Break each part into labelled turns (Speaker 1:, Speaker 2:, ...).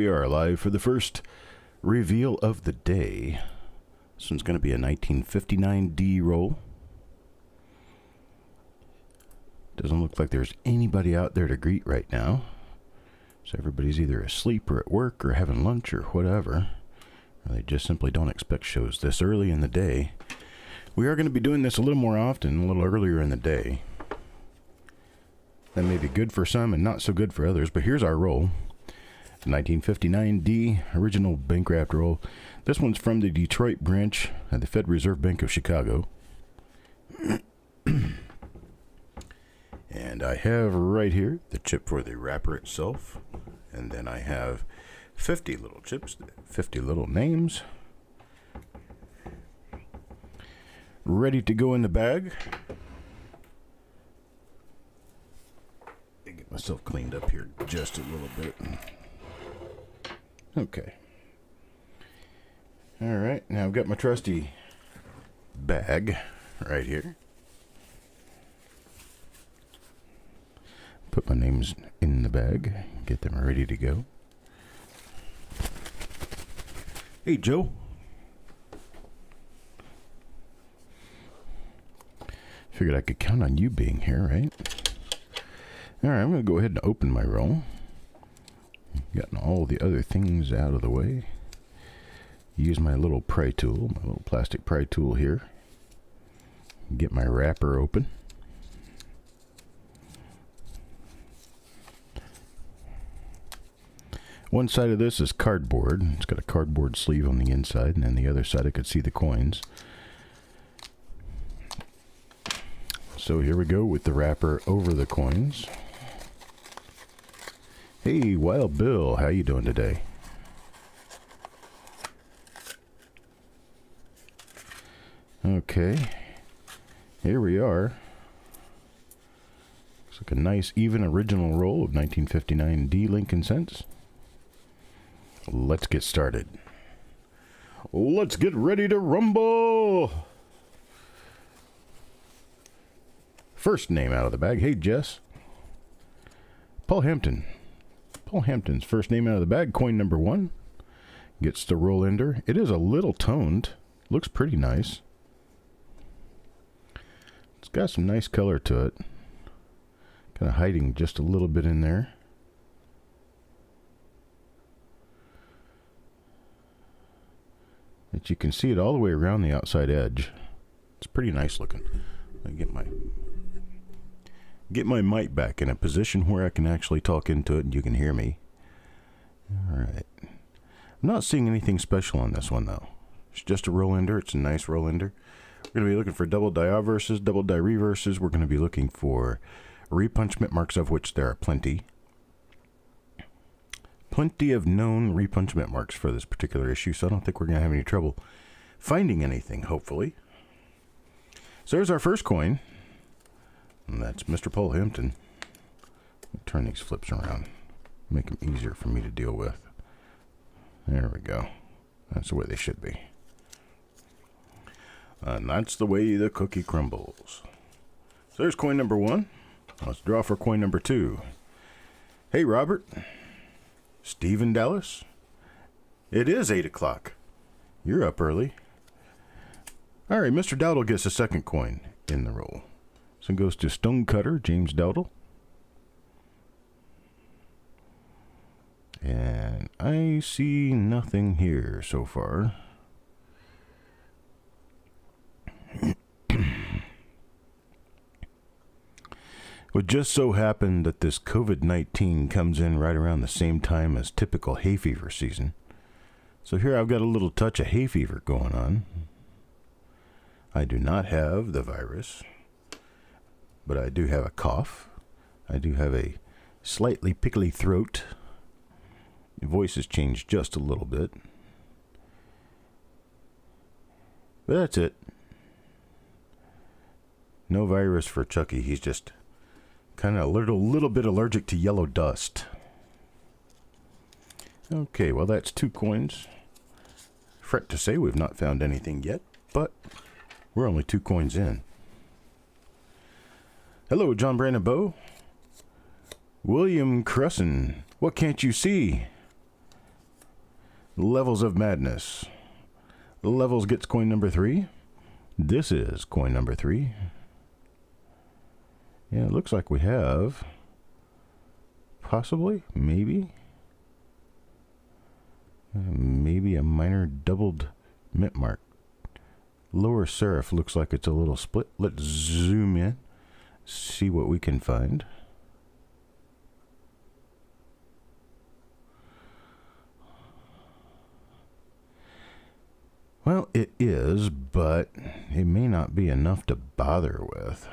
Speaker 1: we are live for the first reveal of the day. This one's going to be a 1959D roll. Doesn't look like there's anybody out there to greet right now. So everybody's either asleep or at work or having lunch or whatever. Or they just simply don't expect shows this early in the day. We are going to be doing this a little more often, a little earlier in the day. That may be good for some and not so good for others, but here's our roll. 1959D original Bancraft roll. This one's from the Detroit branch of the Fed Reserve Bank of Chicago. And I have right here the chip for the wrapper itself. And then I have 50 little chips, 50 little names. Ready to go in the bag. Get myself cleaned up here just a little bit. Okay. All right, now I've got my trusty bag right here. Put my names in the bag, get them ready to go. Hey, Joe. Figured I could count on you being here, right? All right, I'm going to go ahead and open my roll. Gotten all the other things out of the way. Use my little pry tool, my little plastic pry tool here. Get my wrapper open. One side of this is cardboard. It's got a cardboard sleeve on the inside, and then the other side I could see the coins. So here we go with the wrapper over the coins. Hey, Wild Bill, how you doing today? Okay, here we are. Looks like a nice, even original roll of 1959D Lincoln cents. Let's get started. Let's get ready to rumble! First name out of the bag. Hey, Jess. Paul Hampton. Paul Hampton's first name out of the bag. Coin number 1. Gets the roll ender. It is a little toned. Looks pretty nice. It's got some nice color to it. Kind of hiding just a little bit in there. But you can see it all the way around the outside edge. It's pretty nice looking. Let me get my mic back in a position where I can actually talk into it and you can hear me. Alright. I'm not seeing anything special on this one though. It's just a roll ender. It's a nice roll ender. We're going to be looking for double die obverses, double die reverses. We're going to be looking for repunchment marks, of which there are plenty. Plenty of known repunchment marks for this particular issue, so I don't think we're going to have any trouble finding anything, hopefully. So there's our first coin. And that's Mr. Paul Hampton. Turn these flips around. Make them easier for me to deal with. There we go. That's the way they should be. And that's the way the cookie crumbles. So there's coin number 1. Let's draw for coin number 2. Hey, Robert. Stephen Dallas. It is 8 o'clock. You're up early. All right, Mr. Dowdle gets a second coin in the roll. So it goes to Stonecutter, James Dowdle. And I see nothing here so far. It would just so happen that this COVID-19 comes in right around the same time as typical hay fever season. So here I've got a little touch of hay fever going on. I do not have the virus, but I do have a cough. I do have a slightly pickly throat. The voice has changed just a little bit. But that's it. No virus for Chucky. He's just kind of a little bit allergic to yellow dust. Okay, well that's 2 coins. Fret to say we've not found anything yet, but we're only 2 coins in. Hello, John Brandon Bow. William Crusson. What can't you see? Levels of Madness. Levels gets coin number 3. This is coin number 3. Yeah, it looks like we have possibly, maybe a minor doubled mint mark. Lower serif looks like it's a little split. Let's zoom in, see what we can find. Well, it is, but it may not be enough to bother with.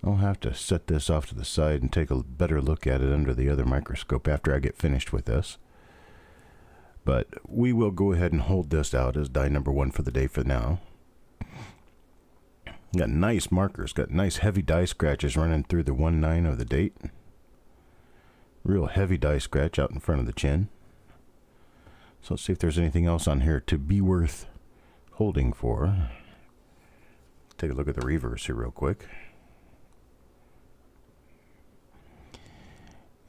Speaker 1: I'll have to set this off to the side and take a better look at it under the other microscope after I get finished with this. But we will go ahead and hold this out as die number 1 for the day for now. Got nice markers, got nice heavy die scratches running through the 1-9 of the date. Real heavy die scratch out in front of the chin. So let's see if there's anything else on here to be worth holding for. Take a look at the reverse here real quick.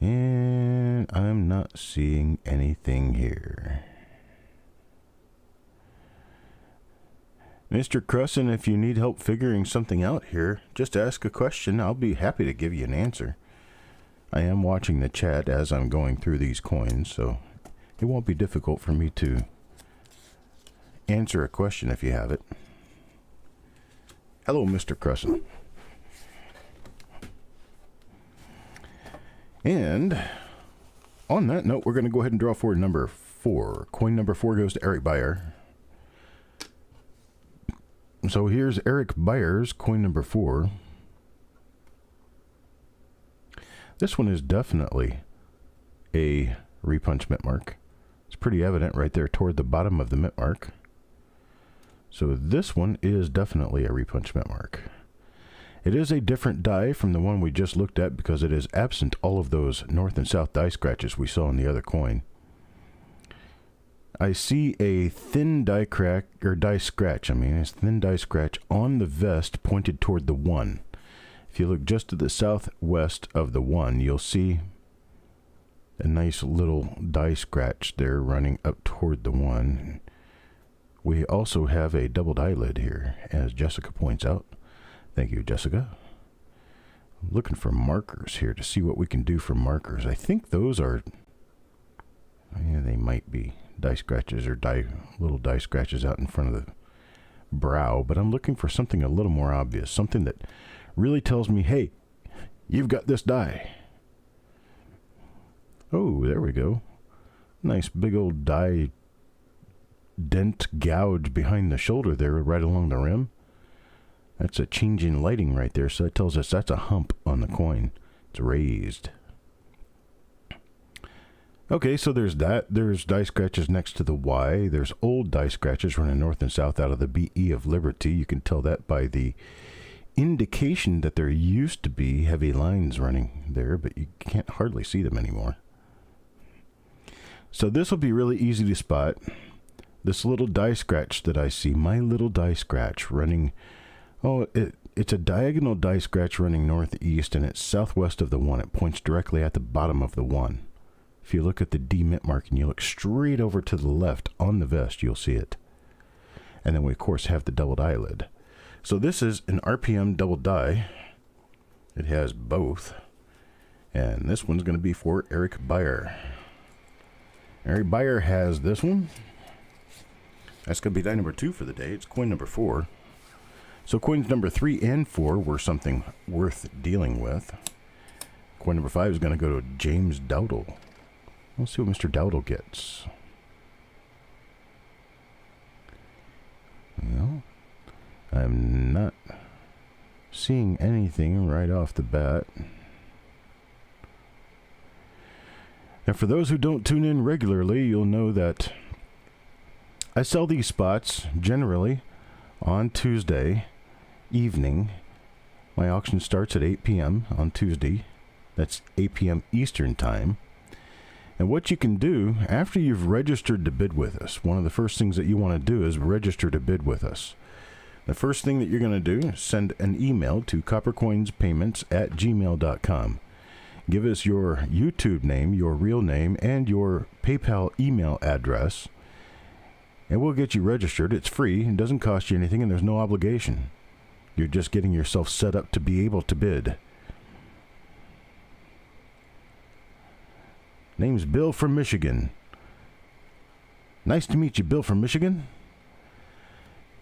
Speaker 1: And I'm not seeing anything here. Mr. Crusson, if you need help figuring something out here, just ask a question. I'll be happy to give you an answer. I am watching the chat as I'm going through these coins, so it won't be difficult for me to answer a question if you have it. Hello, Mr. Crusson. And on that note, we're going to go ahead and draw for number 4. Coin number 4 goes to Eric Beyer. So here's Eric Beyer's coin number 4. This one is definitely a repunch mint mark. It's pretty evident right there toward the bottom of the mint mark. So this one is definitely a repunch mint mark. It is a different die from the one we just looked at because it is absent all of those north and south die scratches we saw in the other coin. I see a thin die crack, or die scratch, it's thin die scratch on the vest pointed toward the 1. If you look just to the southwest of the 1, you'll see a nice little die scratch there running up toward the 1. We also have a doubled eyelid here, as Jessica points out. Thank you, Jessica. I'm looking for markers here to see what we can do for markers. I think those are, yeah, they might be die scratches or little die scratches out in front of the brow, but I'm looking for something a little more obvious, something that really tells me, hey, you've got this die. Oh, there we go. Nice big old die dent gouge behind the shoulder there, right along the rim. That's a change in lighting right there, so that tells us that's a hump on the coin. It's raised. Okay, so there's that. There's die scratches next to the Y. There's old die scratches running north and south out of the BE of Liberty. You can tell that by the indication that there used to be heavy lines running there, but you can't hardly see them anymore. So this will be really easy to spot. This little die scratch that I see, my little die scratch running... Oh, it's a diagonal die scratch running northeast, and it's southwest of the 1. It points directly at the bottom of the 1. If you look at the D mint mark and you look straight over to the left on the vest, you'll see it. And then we, of course, have the doubled eyelid. So this is an RPM double die. It has both. And this one's going to be for Eric Beyer. Eric Beyer has this one. That's going to be die number 2 for the day. It's coin number 4. So coins number 3 and 4 were something worth dealing with. Coin number 5 is going to go to James Dowdle. Let's see what Mr. Dowdle gets. Well, I'm not seeing anything right off the bat. Now, for those who don't tune in regularly, you'll know that I sell these spots generally on Tuesday evening. My auction starts at 8 p.m. on Tuesday. That's 8 p.m. Eastern Time. And what you can do after you've registered to bid with us, one of the first things that you want to do is register to bid with us. The first thing that you're going to do is send an email to coppercoinspayments@gmail.com. Give us your YouTube name, your real name, and your PayPal email address, and we'll get you registered. It's free, it doesn't cost you anything, and there's no obligation. You're just getting yourself set up to be able to bid. Name's Bill from Michigan. Nice to meet you, Bill from Michigan.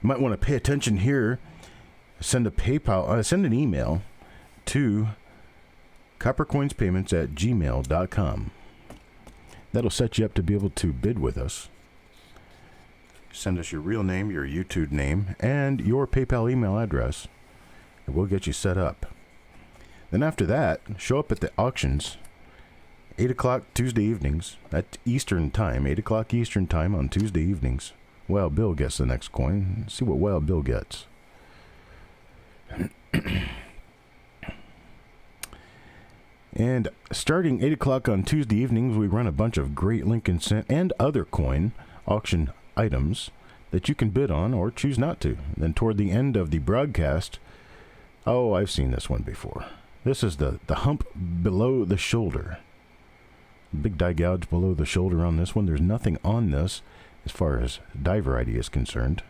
Speaker 1: You might want to pay attention here. Send an email to coppercoinspayments@gmail.com. That'll set you up to be able to bid with us. Send us your real name, your YouTube name, and your PayPal email address, and we'll get you set up. Then after that, show up at the auctions, 8 o'clock Tuesday evenings, at Eastern Time, 8 o'clock Eastern Time on Tuesday evenings. Wild Bill gets the next coin. Let's see what Wild Bill gets. And starting 8 o'clock on Tuesday evenings, we run a bunch of great Lincoln Cent and other coin auction items that you can bid on or choose not to. Then toward the end of the broadcast, oh, I've seen this one before. This is the hump below the shoulder. Big die gouge below the shoulder on this one. There's nothing on this as far as die variety is concerned.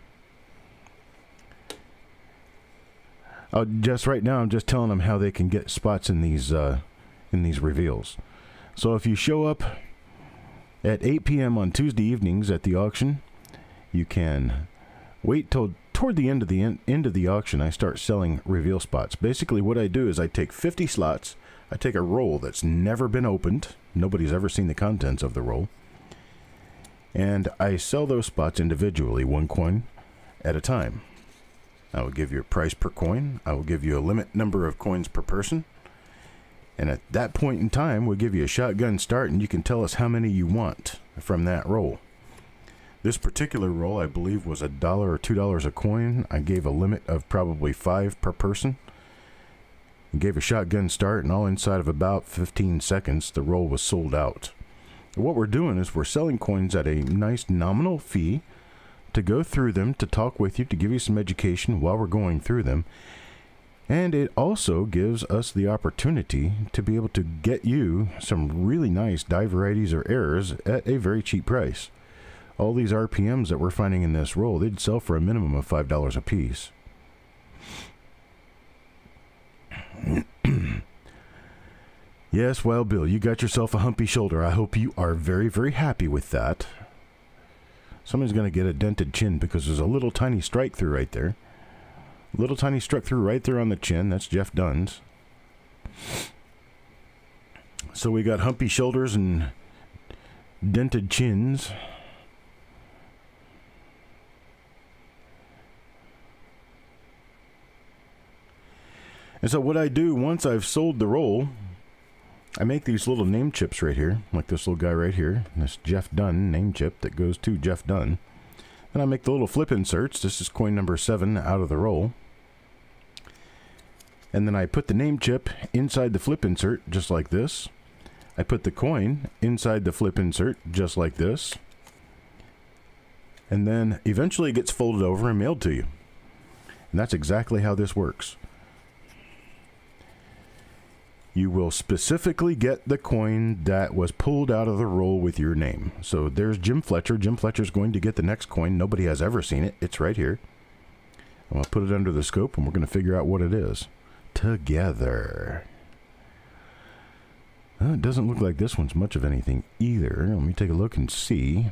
Speaker 1: Just right now, I'm just telling them how they can get spots in these reveals. So if you show up at 8 p.m. on Tuesday evenings at the auction, you can wait till toward the end of the auction. I start selling reveal spots. Basically, what I do is I take 50 slots. I take a roll that's never been opened. Nobody's ever seen the contents of the roll. And I sell those spots individually, one coin at a time. I will give you a price per coin. I will give you a limit number of coins per person. And at that point in time, we'll give you a shotgun start, and you can tell us how many you want from that roll. This particular roll, I believe, was $1 or $2 a coin. I gave a limit of probably 5 per person. And gave a shotgun start, and all inside of about 15 seconds, the roll was sold out. What we're doing is we're selling coins at a nice nominal fee to go through them, to talk with you, to give you some education while we're going through them. And it also gives us the opportunity to be able to get you some really nice die varieties or errors at a very cheap price. All these RPMs that we're finding in this roll, they'd sell for a minimum of $5 a piece. Yes, well, Bill, you got yourself a humpy shoulder. I hope you are very, very happy with that. Somebody's going to get a dented chin because there's a little tiny strike through right there. Little tiny struck through right there on the chin. That's Jeff Dunn's. So we got humpy shoulders and dented chins. And so what I do once I've sold the roll, I make these little name chips right here, like this little guy right here, this Jeff Dunn name chip that goes to Jeff Dunn. And I make the little flip inserts. This is coin number 7 out of the roll. And then I put the name chip inside the flip insert, just like this. I put the coin inside the flip insert, just like this. And then eventually it gets folded over and mailed to you. And that's exactly how this works. You will specifically get the coin that was pulled out of the roll with your name. So there's Jim Fletcher. Jim Fletcher's going to get the next coin. Nobody has ever seen it. It's right here. I'm going to put it under the scope, and we're going to figure out what it is together. It doesn't look like this one's much of anything either. Let me take a look and see.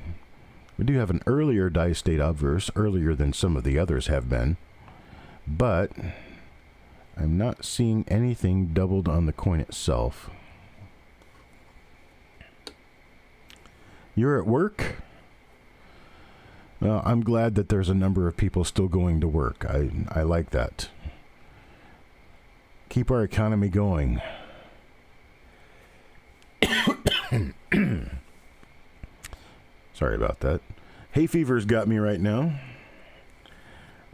Speaker 1: We do have an earlier die state obverse, earlier than some of the others have been. But I'm not seeing anything doubled on the coin itself. You're at work? Well, I'm glad that there's a number of people still going to work. I like that. Keep our economy going. Sorry about that. Hay fever's got me right now.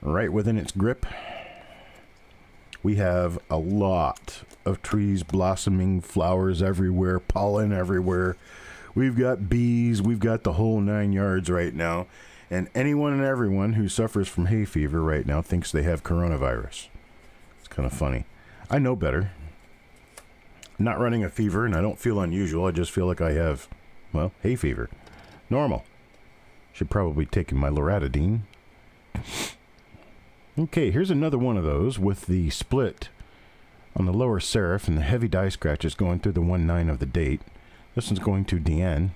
Speaker 1: Right within its grip. We have a lot of trees blossoming, flowers everywhere, pollen everywhere. We've got bees. We've got the whole 9 yards right now. And anyone and everyone who suffers from hay fever right now thinks they have coronavirus. It's kind of funny. I know better. not running a fever, and I don't feel unusual. I just feel like I have, well, hay fever. Normal. Should probably take my loratadine. Okay, here's another one of those with the split on the lower serif and the heavy die scratches going through the 1-9 of the date. This one's going to Deanne.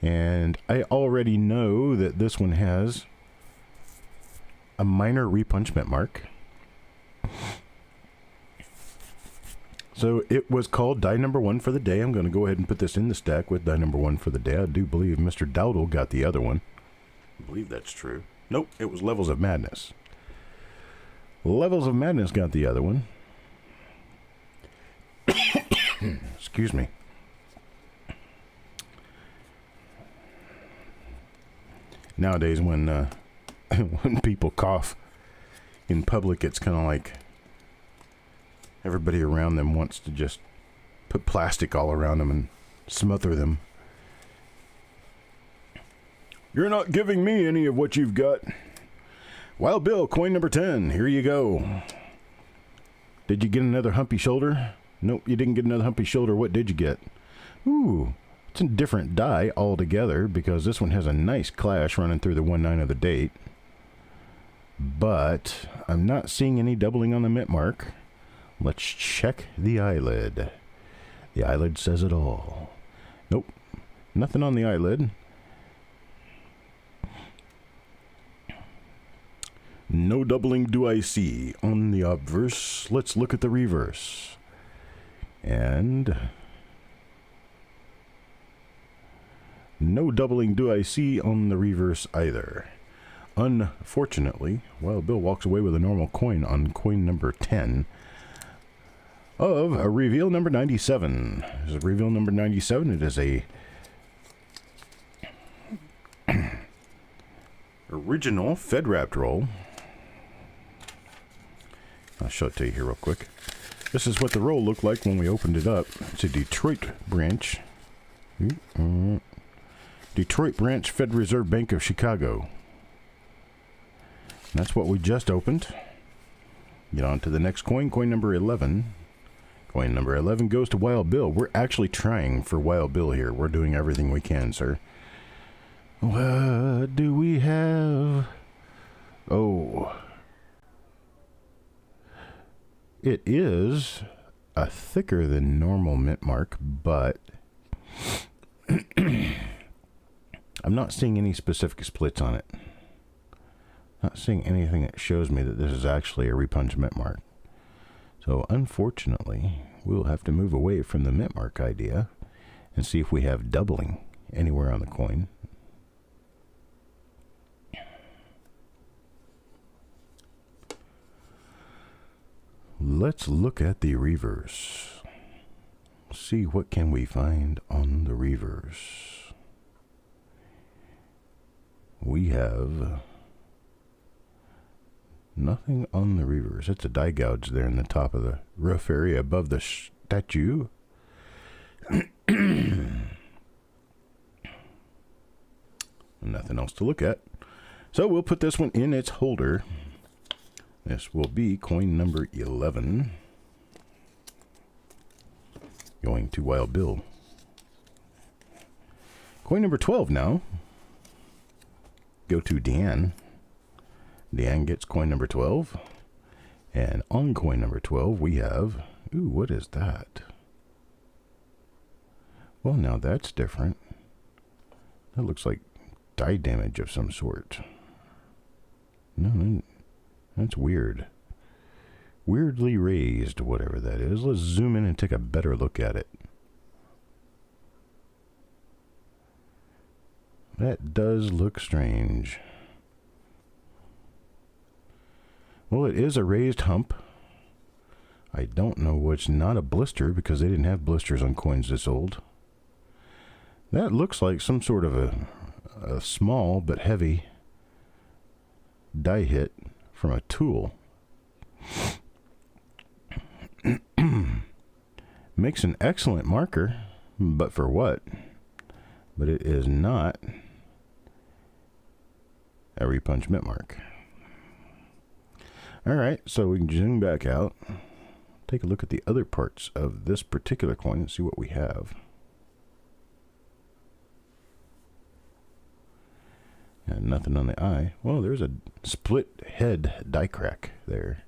Speaker 1: And I already know that this one has a minor repunchment mark. So it was called die number 1 for the day. I'm going to go ahead and put this in the stack with die number 1 for the day. I do believe Mr. Dowdle got the other one. I believe that's true. Nope, it was Levels of Madness. Levels of Madness got the other one. Excuse me. Nowadays, when when people cough in public, it's kind of like everybody around them wants to just put plastic all around them and smother them. You're not giving me any of what you've got. Wild Bill, coin number 10. Here you go. Did you get another humpy shoulder? Nope, you didn't get another humpy shoulder. What did you get? Ooh, it's a different die altogether because this one has a nice clash running through the 1-9 of the date. But I'm not seeing any doubling on the mint mark. Let's check the eyelid. The eyelid says it all. Nope, nothing on the eyelid. No doubling do I see on the obverse. Let's look at the reverse. And no doubling do I see on the reverse either. Unfortunately, Wild Bill walks away with a normal coin on coin number 10 of a reveal number 97. This is reveal number 97. It is a original Fed wrapped roll. I'll show it to you here real quick. This is what the roll looked like when we opened it up. It's a Detroit branch. Detroit branch, Fed Reserve Bank of Chicago. And that's what we just opened. Get on to the next coin, coin number 11. Coin number 11 goes to Wild Bill. We're actually trying for Wild Bill here. We're doing everything we can, sir. What do we have? Oh. It is a thicker than normal mint mark, but I'm not seeing any specific splits on it. Not seeing anything that shows me that this is actually a repunch mint mark. So unfortunately, we'll have to move away from the mint mark idea and see if we have doubling anywhere on the coin. Let's look at the reverse. See what can we find on the reverse. We have nothing on the reverse. It's a die gouge there in the top of the roof area above the statue. Nothing else to look at. So we'll put this one in its holder. This will be coin number 11. Going to Wild Bill. Coin number 12 now. Go to Deanne. Deanne gets coin number 12. And on coin number 12 we have... Ooh, what is that? Well, now that's different. That looks like die damage of some sort. No, that's weird. Weirdly raised, whatever that is. Let's zoom in and take a better look at it. That does look strange. Well, it is a raised hump. I don't know what's not a blister because they didn't have blisters on coins this old. That looks like some sort of a small but heavy die hit from a tool. Makes an excellent marker, but for what? But it is not a repunch mint mark. Alright, so we can zoom back out take a look at the other parts of this particular coin and see what we have. And nothing on the eye. Well, there's a split head die crack there.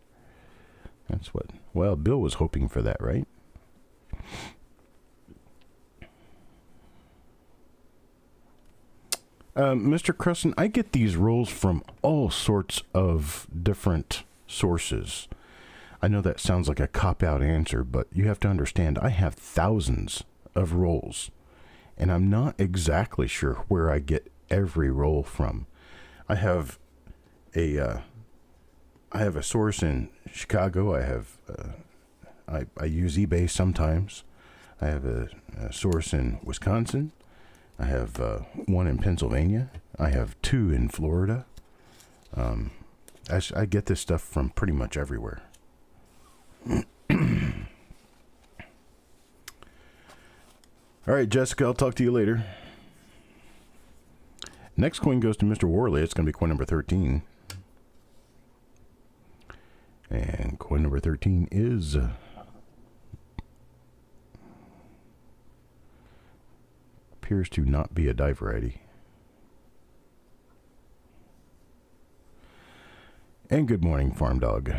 Speaker 1: That's what, well, Bill was hoping for that, right? Mr. Crescent, I get these rolls from all sorts of different sources. I know that sounds like a cop-out answer, but you have to understand, I have thousands of rolls, and I'm not exactly sure where I get every roll from. I have a source in Chicago. I use eBay sometimes. I have a source in Wisconsin. I have one in Pennsylvania. I have two in Florida. I get this stuff from pretty much everywhere. All right, Jessica, I'll talk to you later. Next coin goes to Mr. Worley. It's going to be coin number 13. And coin number 13 is... appears to not be a die variety. And good morning, Farm Dog.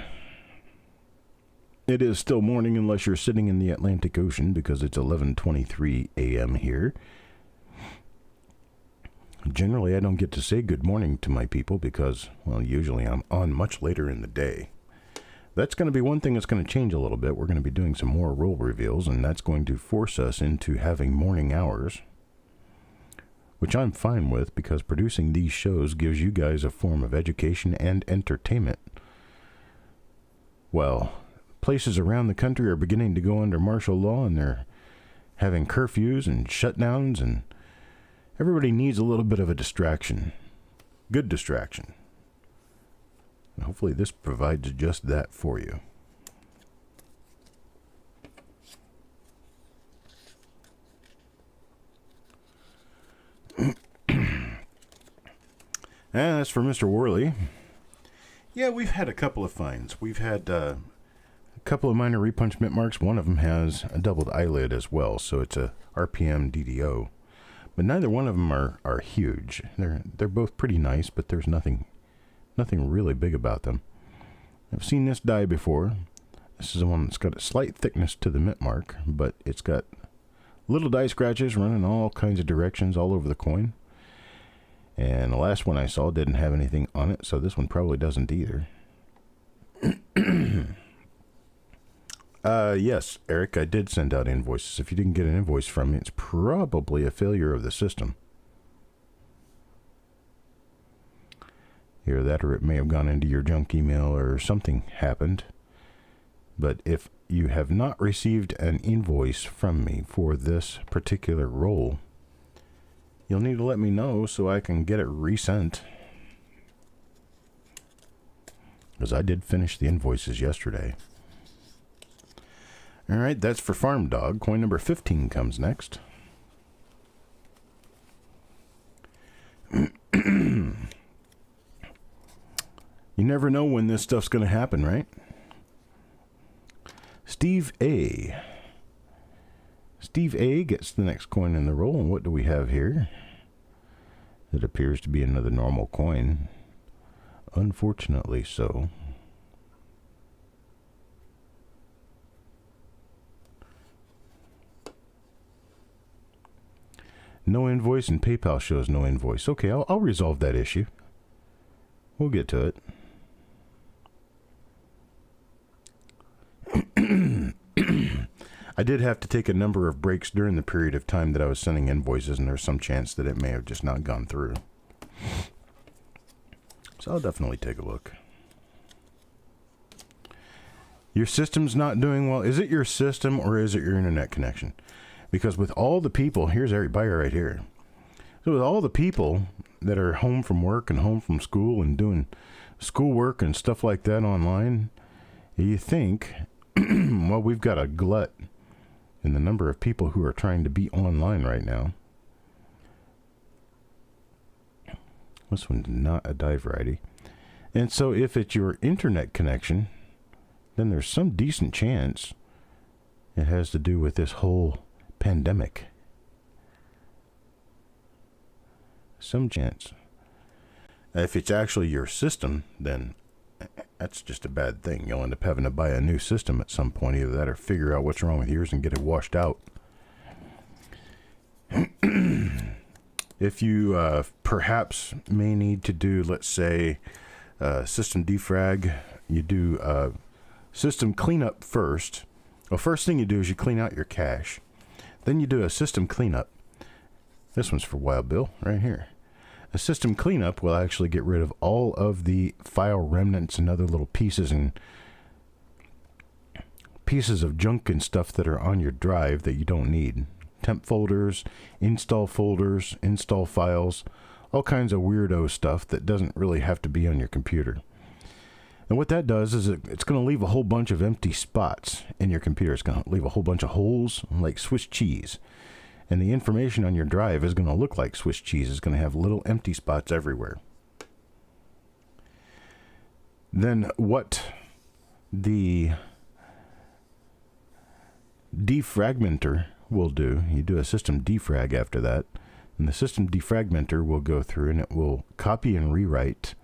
Speaker 1: It is still morning unless you're sitting in the Atlantic Ocean, because it's 11:23 a.m. here. Generally, I don't get to say good morning to my people because, well, usually I'm on much later in the day. That's going to be one thing that's going to change a little bit. We're going to be doing some more roll reveals, and that's going to force us into having morning hours, which I'm fine with because producing these shows gives you guys a form of education and entertainment. Well, places around the country are beginning to go under martial law, and they're having curfews and shutdowns, and everybody needs a little bit of a distraction. Good distraction. And hopefully this provides just that for you. And as for Mr. Worley, yeah, we've had a couple of finds. We've had a couple of minor repunchment marks. One of them has a doubled eyelid as well, so it's a RPM DDO. But neither one of them are huge. They're both pretty nice, but there's nothing really big about them. I've seen this die before. This is the one that's got a slight thickness to the mint mark, but it's got little die scratches running all kinds of directions all over the coin. And the last one I saw didn't have anything on it, so this one probably doesn't either. Yes, Eric, I did send out invoices. If you didn't get an invoice from me, it's probably a failure of the system. Either that or it may have gone into your junk email or something happened. But if you have not received an invoice from me for this particular roll, you'll need to let me know so I can get it resent. Because I did finish the invoices yesterday. Alright, that's for Farm Dog. Coin number 15 comes next. You never know when this stuff's going to happen, right? Steve A. Steve A gets the next coin in the roll, and what do we have here? It appears to be another normal coin. Unfortunately so. No invoice, and PayPal shows no invoice. Okay, I'll resolve that issue. We'll get to it. I did have to take a number of breaks during the period of time that I was sending invoices, and there's some chance that it may have just not gone through. So I'll definitely take a look. Your system's not doing well. Is it your system or is it your internet connection? Because with all the people, here's Eric Beyer right here. So with all the people that are home from work and home from school and doing schoolwork and stuff like that online, you think, well, we've got a glut in the number of people who are trying to be online right now. This one's not a die variety. And so if it's your internet connection, then there's some decent chance it has to do with this whole pandemic. Some chance. If it's actually your system, then that's just a bad thing. You'll end up having to buy a new system at some point. Either that or figure out what's wrong with yours and get it washed out. If you perhaps may need to do, let's say, system defrag, you do system cleanup first. Well, first thing you do is you clean out your cache. Then you do a system cleanup. This one's for Wild Bill right here. A system cleanup will actually get rid of all of the file remnants and other little pieces of junk and stuff that are on your drive that you don't need. Temp folders, install files, all kinds of weirdo stuff that doesn't really have to be on your computer. And what that does is it's going to leave a whole bunch of empty spots in your computer. It's going to leave a whole bunch of holes like Swiss cheese. And the information on your drive is going to look like Swiss cheese. It's going to have little empty spots everywhere. Then what the defragmenter will do, you do a system defrag after that, and the system defragmenter will go through and it will copy and rewrite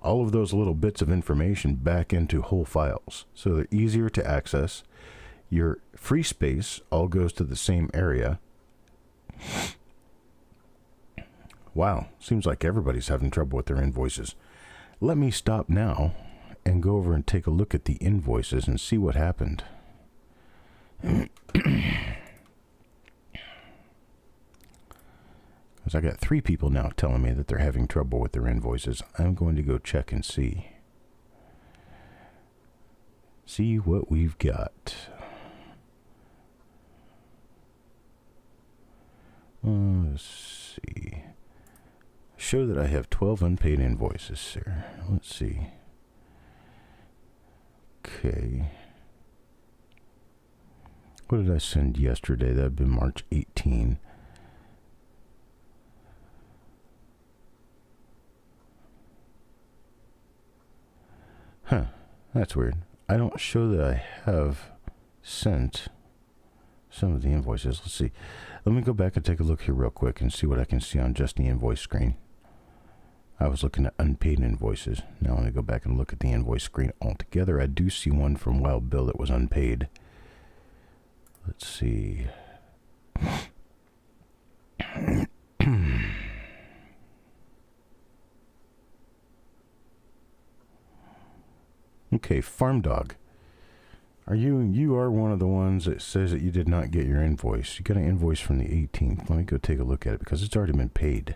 Speaker 1: all of those little bits of information back into whole files. So they're easier to access. Your free space all goes to the same area. Wow, seems like everybody's having trouble with their invoices. Let me stop now and go over and take a look at the invoices and see what happened. Because I got 3 people now telling me that they're having trouble with their invoices. I'm going to go check and see. See what we've got. Let's see. Show that I have 12 unpaid invoices, sir. Let's see. Okay. What did I send yesterday? That would be March 18. Huh. That's weird. I don't show that I have sent some of the invoices. Let's see. Let me go back and take a look here real quick and see what I can see on just the invoice screen. I was looking at unpaid invoices. Now let me go back and look at the invoice screen altogether. I do see one from Wild Bill that was unpaid. Let's see. Okay, Farm Dog. You are one of the ones that says that you did not get your invoice. You got an invoice from the 18th. Let me go take a look at it because it's already been paid.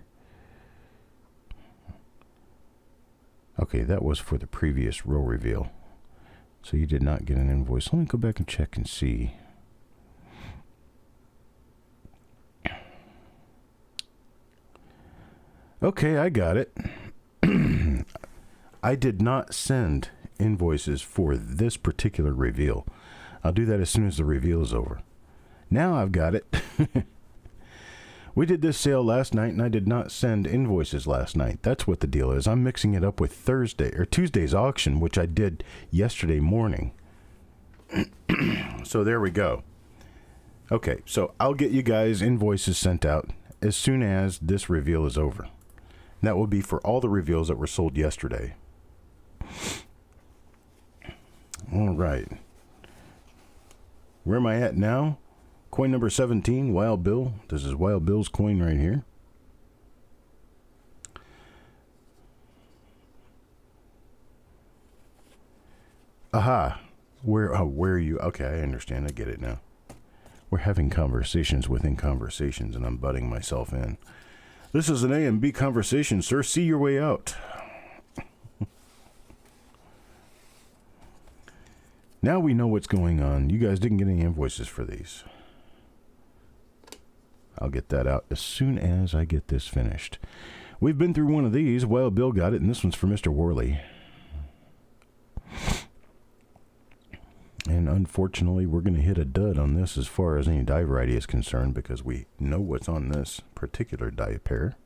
Speaker 1: Okay, that was for the previous row reveal. So you did not get an invoice. Let me go back and check and see. Okay, I got it. I did not send invoices for this particular reveal. I'll do that as soon as the reveal is over. Now I've got it. We did this sale last night and I did not send invoices last night. That's what the deal is. I'm mixing it up with Tuesday's auction, which I did yesterday morning. So there we go. Okay, so I'll get you guys invoices sent out as soon as this reveal is over. And that will be for all the reveals that were sold yesterday. All right. Where am I at now? Coin number 17, Wild Bill. This is Wild Bill's coin right here. Aha. Where are you? Okay, I understand. I get it now. We're having conversations within conversations, and I'm butting myself in. This is an A and B conversation, sir. See your way out. Now we know what's going on. You guys didn't get any invoices for these. I'll get that out as soon as I get this finished. We've been through one of these. Wild Bill got it, and this one's for Mr. Worley. And unfortunately, we're going to hit a dud on this as far as any die variety is concerned because we know what's on this particular die pair.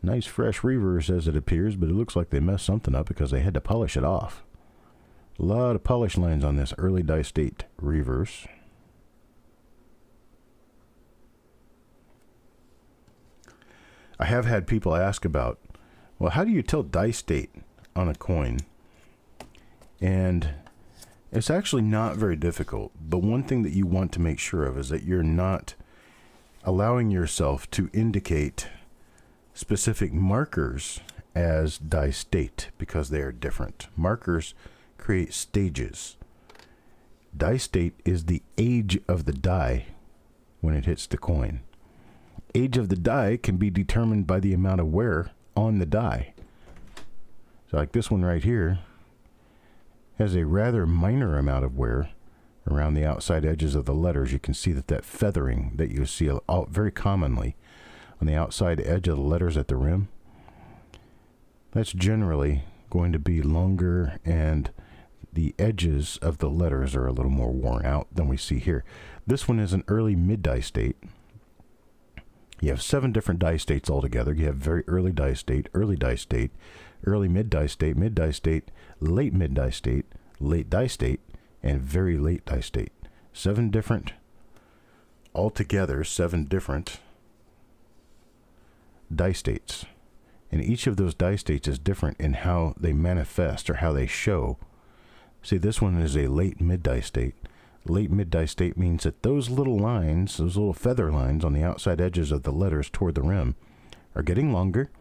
Speaker 1: Nice fresh reverse as it appears, but it looks like they messed something up because they had to polish it off. A lot of polish lines on this early die-state reverse. I have had people ask about, well, how do you tell die-state on a coin? And it's actually not very difficult, but one thing that you want to make sure of is that you're not allowing yourself to indicate specific markers as die state because they are different. Markers create stages. Die state is the age of the die when it hits the coin. Age of the die can be determined by the amount of wear on the die. So like this one right here has a rather minor amount of wear around the outside edges of the letters. You can see that feathering that you see very commonly on the outside edge of the letters at the rim, that's generally going to be longer, and the edges of the letters are a little more worn out than we see here. This one is an early mid-die state. You have 7 different die states altogether. You have very early die state, early die state, early mid-die state, mid-die state, late mid-die state, late die state, and very late die state. 7 different, altogether 7 different die states. And each of those die states is different in how they manifest or how they show. See, this one is a late mid-die state. Late mid-die state means that those little lines, those little feather lines on the outside edges of the letters toward the rim are getting longer,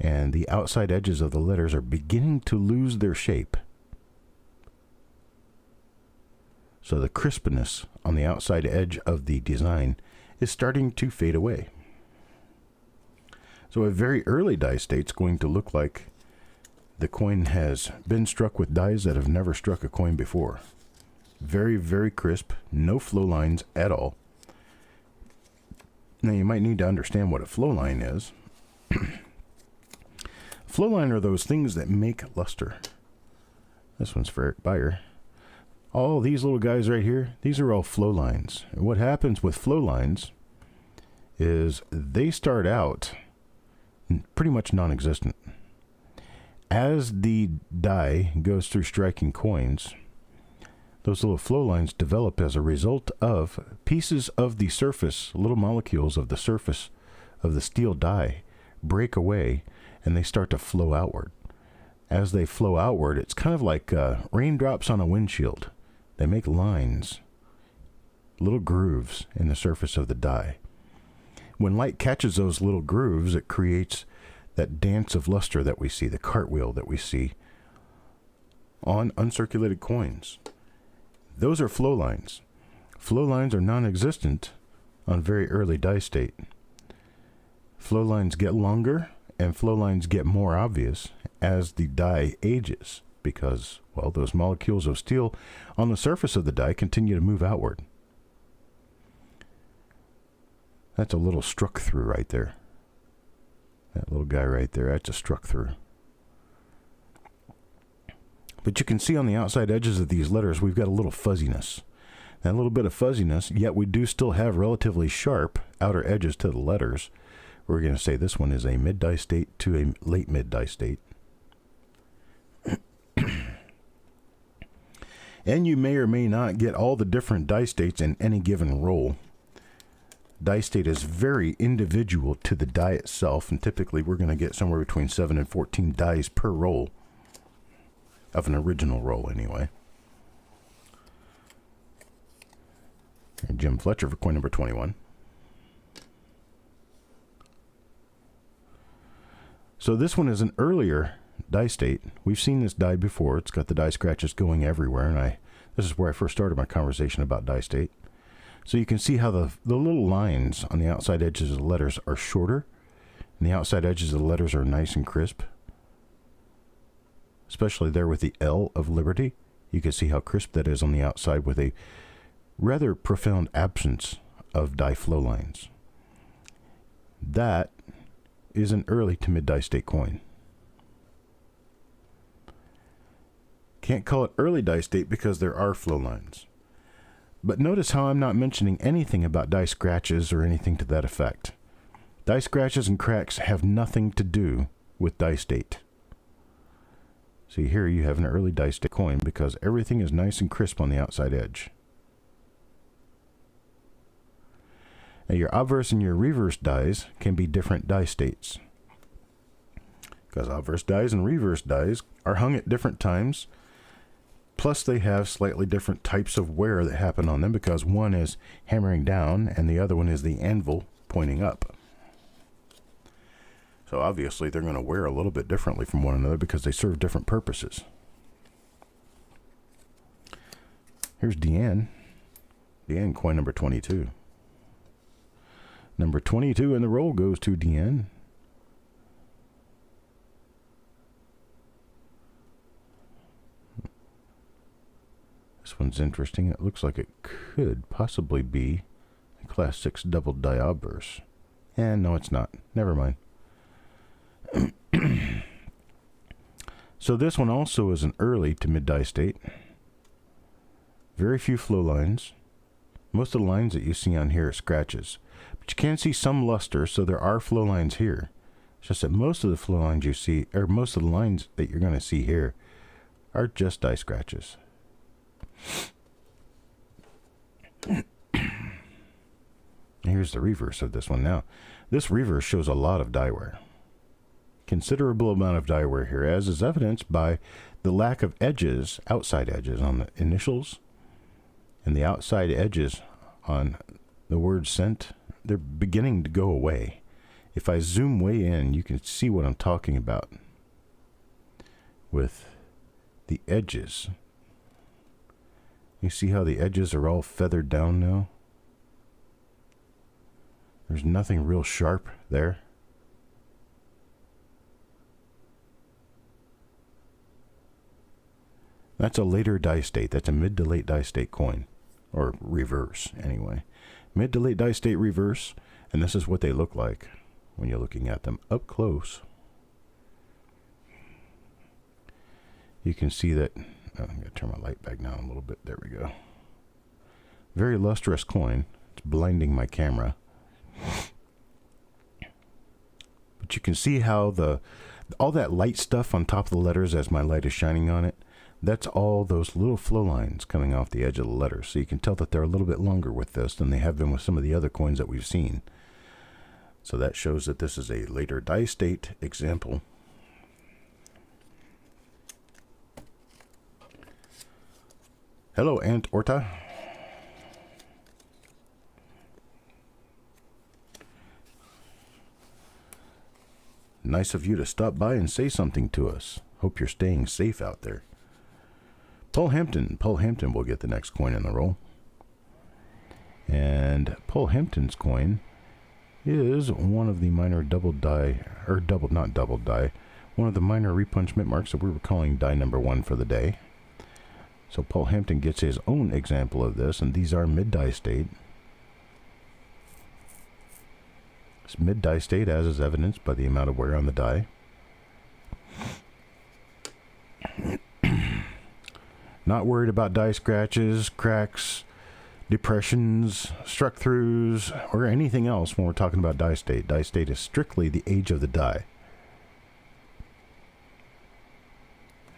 Speaker 1: and the outside edges of the letters are beginning to lose their shape. So the crispness on the outside edge of the design is starting to fade away. So a very early die state is going to look like the coin has been struck with dies that have never struck a coin before. Very, very crisp, no flow lines at all. Now you might need to understand what a flow line is. Flow line are those things that make luster. This one's for Eric Beyer. All these little guys right here, these are all flow lines. And what happens with flow lines is they start out pretty much non-existent. As the die goes through striking coins, those little flow lines develop as a result of pieces of the surface, little molecules of the surface of the steel die break away and they start to flow outward. As they flow outward, it's kind of like raindrops on a windshield. They make lines, little grooves in the surface of the die. When light catches those little grooves, it creates that dance of luster that we see, the cartwheel that we see on uncirculated coins. Those are flow lines. Flow lines are non-existent on very early die state. Flow lines get longer and flow lines get more obvious as the die ages because, well, those molecules of steel on the surface of the die continue to move outward. That's a little struck through right there. That little guy right there, that's a struck through. But you can see on the outside edges of these letters, we've got a little fuzziness. That little bit of fuzziness, yet we do still have relatively sharp outer edges to the letters. We're going to say this one is a mid-die state to a late mid-die state. And you may or may not get all the different die states in any given roll. Die state is very individual to the die itself, and typically we're going to get somewhere between 7 and 14 dies per roll, of an original roll anyway. And Jim Fletcher for coin number 21. So this one is an earlier die state. We've seen this die before. It's got the die scratches going everywhere, and this is where I first started my conversation about die state. So you can see how the little lines on the outside edges of the letters are shorter, and the outside edges of the letters are nice and crisp. Especially there with the L of Liberty. You can see how crisp that is on the outside with a rather profound absence of die flow lines. That is an early to mid die state coin. Can't call it early die state because there are flow lines. But notice how I'm not mentioning anything about die scratches or anything to that effect. Die scratches and cracks have nothing to do with die state. See, here you have an early die state coin because everything is nice and crisp on the outside edge. Now your obverse and your reverse dies can be different die states, because obverse dies and reverse dies are hung at different times. Plus they have slightly different types of wear that happen on them, because one is hammering down and the other one is the anvil pointing up. So obviously they're going to wear a little bit differently from one another because they serve different purposes. Here's Deanne. Deanne coin number 22. Number 22 in the roll goes to Deanne. This one's interesting. It looks like it could possibly be a Class 6 double die obverse. And no, it's not. Never mind. So this one also is an early to mid die state. Very few flow lines. Most of the lines that you see on here are scratches. But you can see some luster, so there are flow lines here. It's just that most of the flow lines you see, or most of the lines that you're going to see here, are just die scratches. Here's the reverse of this one now. This reverse shows a lot of die wear. Considerable amount of die wear here, as is evidenced by the lack of edges, outside edges on the initials, and the outside edges on the word sent. They're beginning to go away. If I zoom way in, you can see what I'm talking about with the edges. You see how the edges are all feathered down now? There's nothing real sharp there. That's a later die state. That's a mid to late die state coin. Or reverse, anyway. Mid to late die state reverse. And this is what they look like when you're looking at them up close. You can see that. Oh, I'm going to turn my light back down a little bit. There we go. Very lustrous coin. It's blinding my camera. But you can see how all that light stuff on top of the letters as my light is shining on it, that's all those little flow lines coming off the edge of the letters. So you can tell that they're a little bit longer with this than they have been with some of the other coins that we've seen. So that shows that this is a later die state example. Hello, Aunt Orta. Nice of you to stop by and say something to us. Hope you're staying safe out there. Paul Hampton will get the next coin in the roll. And Paul Hampton's coin is one of the minor double die, or not double die, one of the minor repunch mint marks that we were calling die number 1 for the day. So Paul Hampton gets his own example of this, and these are mid die state. It's mid die state, as is evidenced by the amount of wear on the die. Not worried about die scratches, cracks, depressions, struck throughs, or anything else when we're talking about die state. Die state is strictly the age of the die.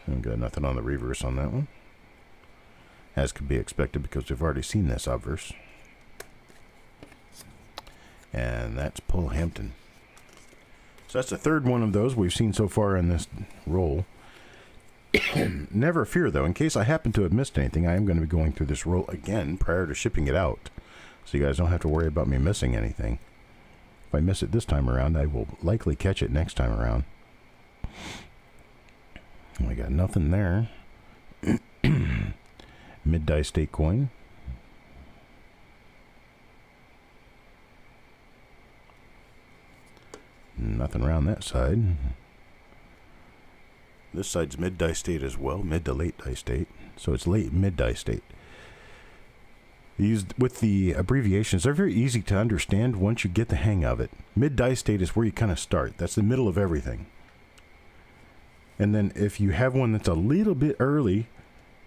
Speaker 1: I've got nothing on the reverse on that one, as could be expected because we've already seen this obverse. And that's Paul Hampton. So that's the third one of those we've seen so far in this roll. Never fear, though, in case I happen to have missed anything, I am going to be going through this roll again prior to shipping it out. So you guys don't have to worry about me missing anything. If I miss it this time around, I will likely catch it next time around. We got nothing there. Mid die state coin. Nothing around that side. This side's mid die state as well, mid to late die state. So it's late mid die state. These, with the abbreviations, they're very easy to understand once you get the hang of it. Mid die state is where you kind of start. That's the middle of everything. And then if you have one that's a little bit early,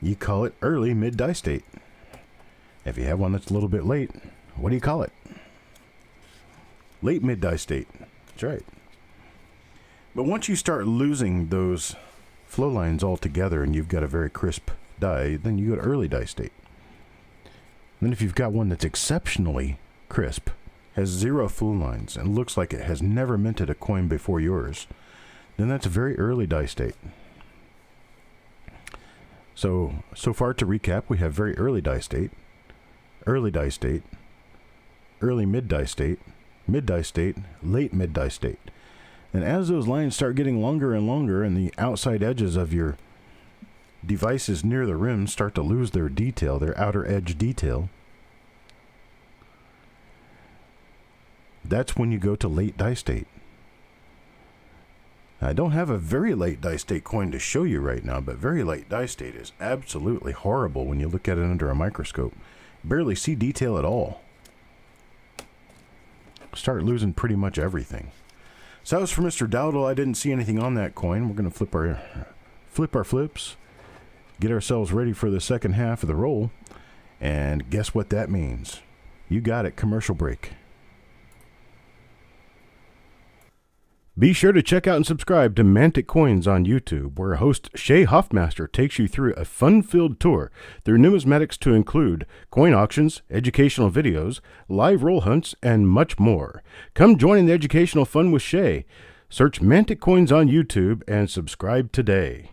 Speaker 1: you call it early mid die state. If you have one that's a little bit late, what do you call it? Late mid-die state. That's right. But once you start losing those flow lines altogether and you've got a very crisp die, then you go to early die state. Then if you've got one that's exceptionally crisp, has zero flow lines, and looks like it has never minted a coin before yours, then that's a very early die state. So far to recap, we have very early die state, early die state, early mid-die state, mid-die state, late mid-die state. And as those lines start getting longer and longer and the outside edges of your devices near the rim start to lose their detail, their outer edge detail, that's when you go to late die state. I don't have a very late die state coin to show you right now, but very late die state is absolutely horrible when you look at it under a microscope. Barely see detail at all. Start losing pretty much everything. So that was for Mr. Dowdle. I didn't see anything on that coin. We're going to flip our flips, get ourselves ready for the second half of the roll, and guess what that means? You got it, commercial break. Be sure to check out and subscribe to Mantic Coins on YouTube, where host Shay Hoffmaster takes you through a fun-filled tour through numismatics to include coin auctions, educational videos, live roll hunts, and much more. Come join in the educational fun with Shay. Search Mantic Coins on YouTube and subscribe today.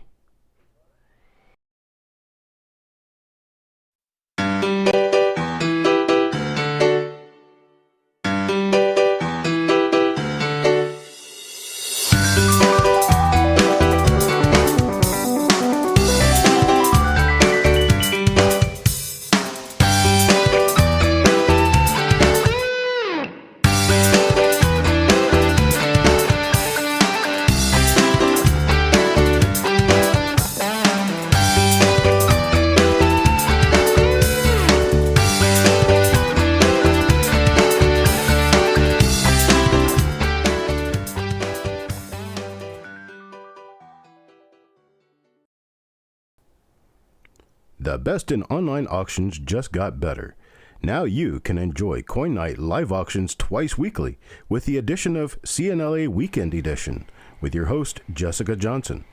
Speaker 1: The best in online auctions just got better. Now you can enjoy Coin Night live auctions twice weekly with the addition of CNLA Weekend Edition with your host, Jessica Johnson.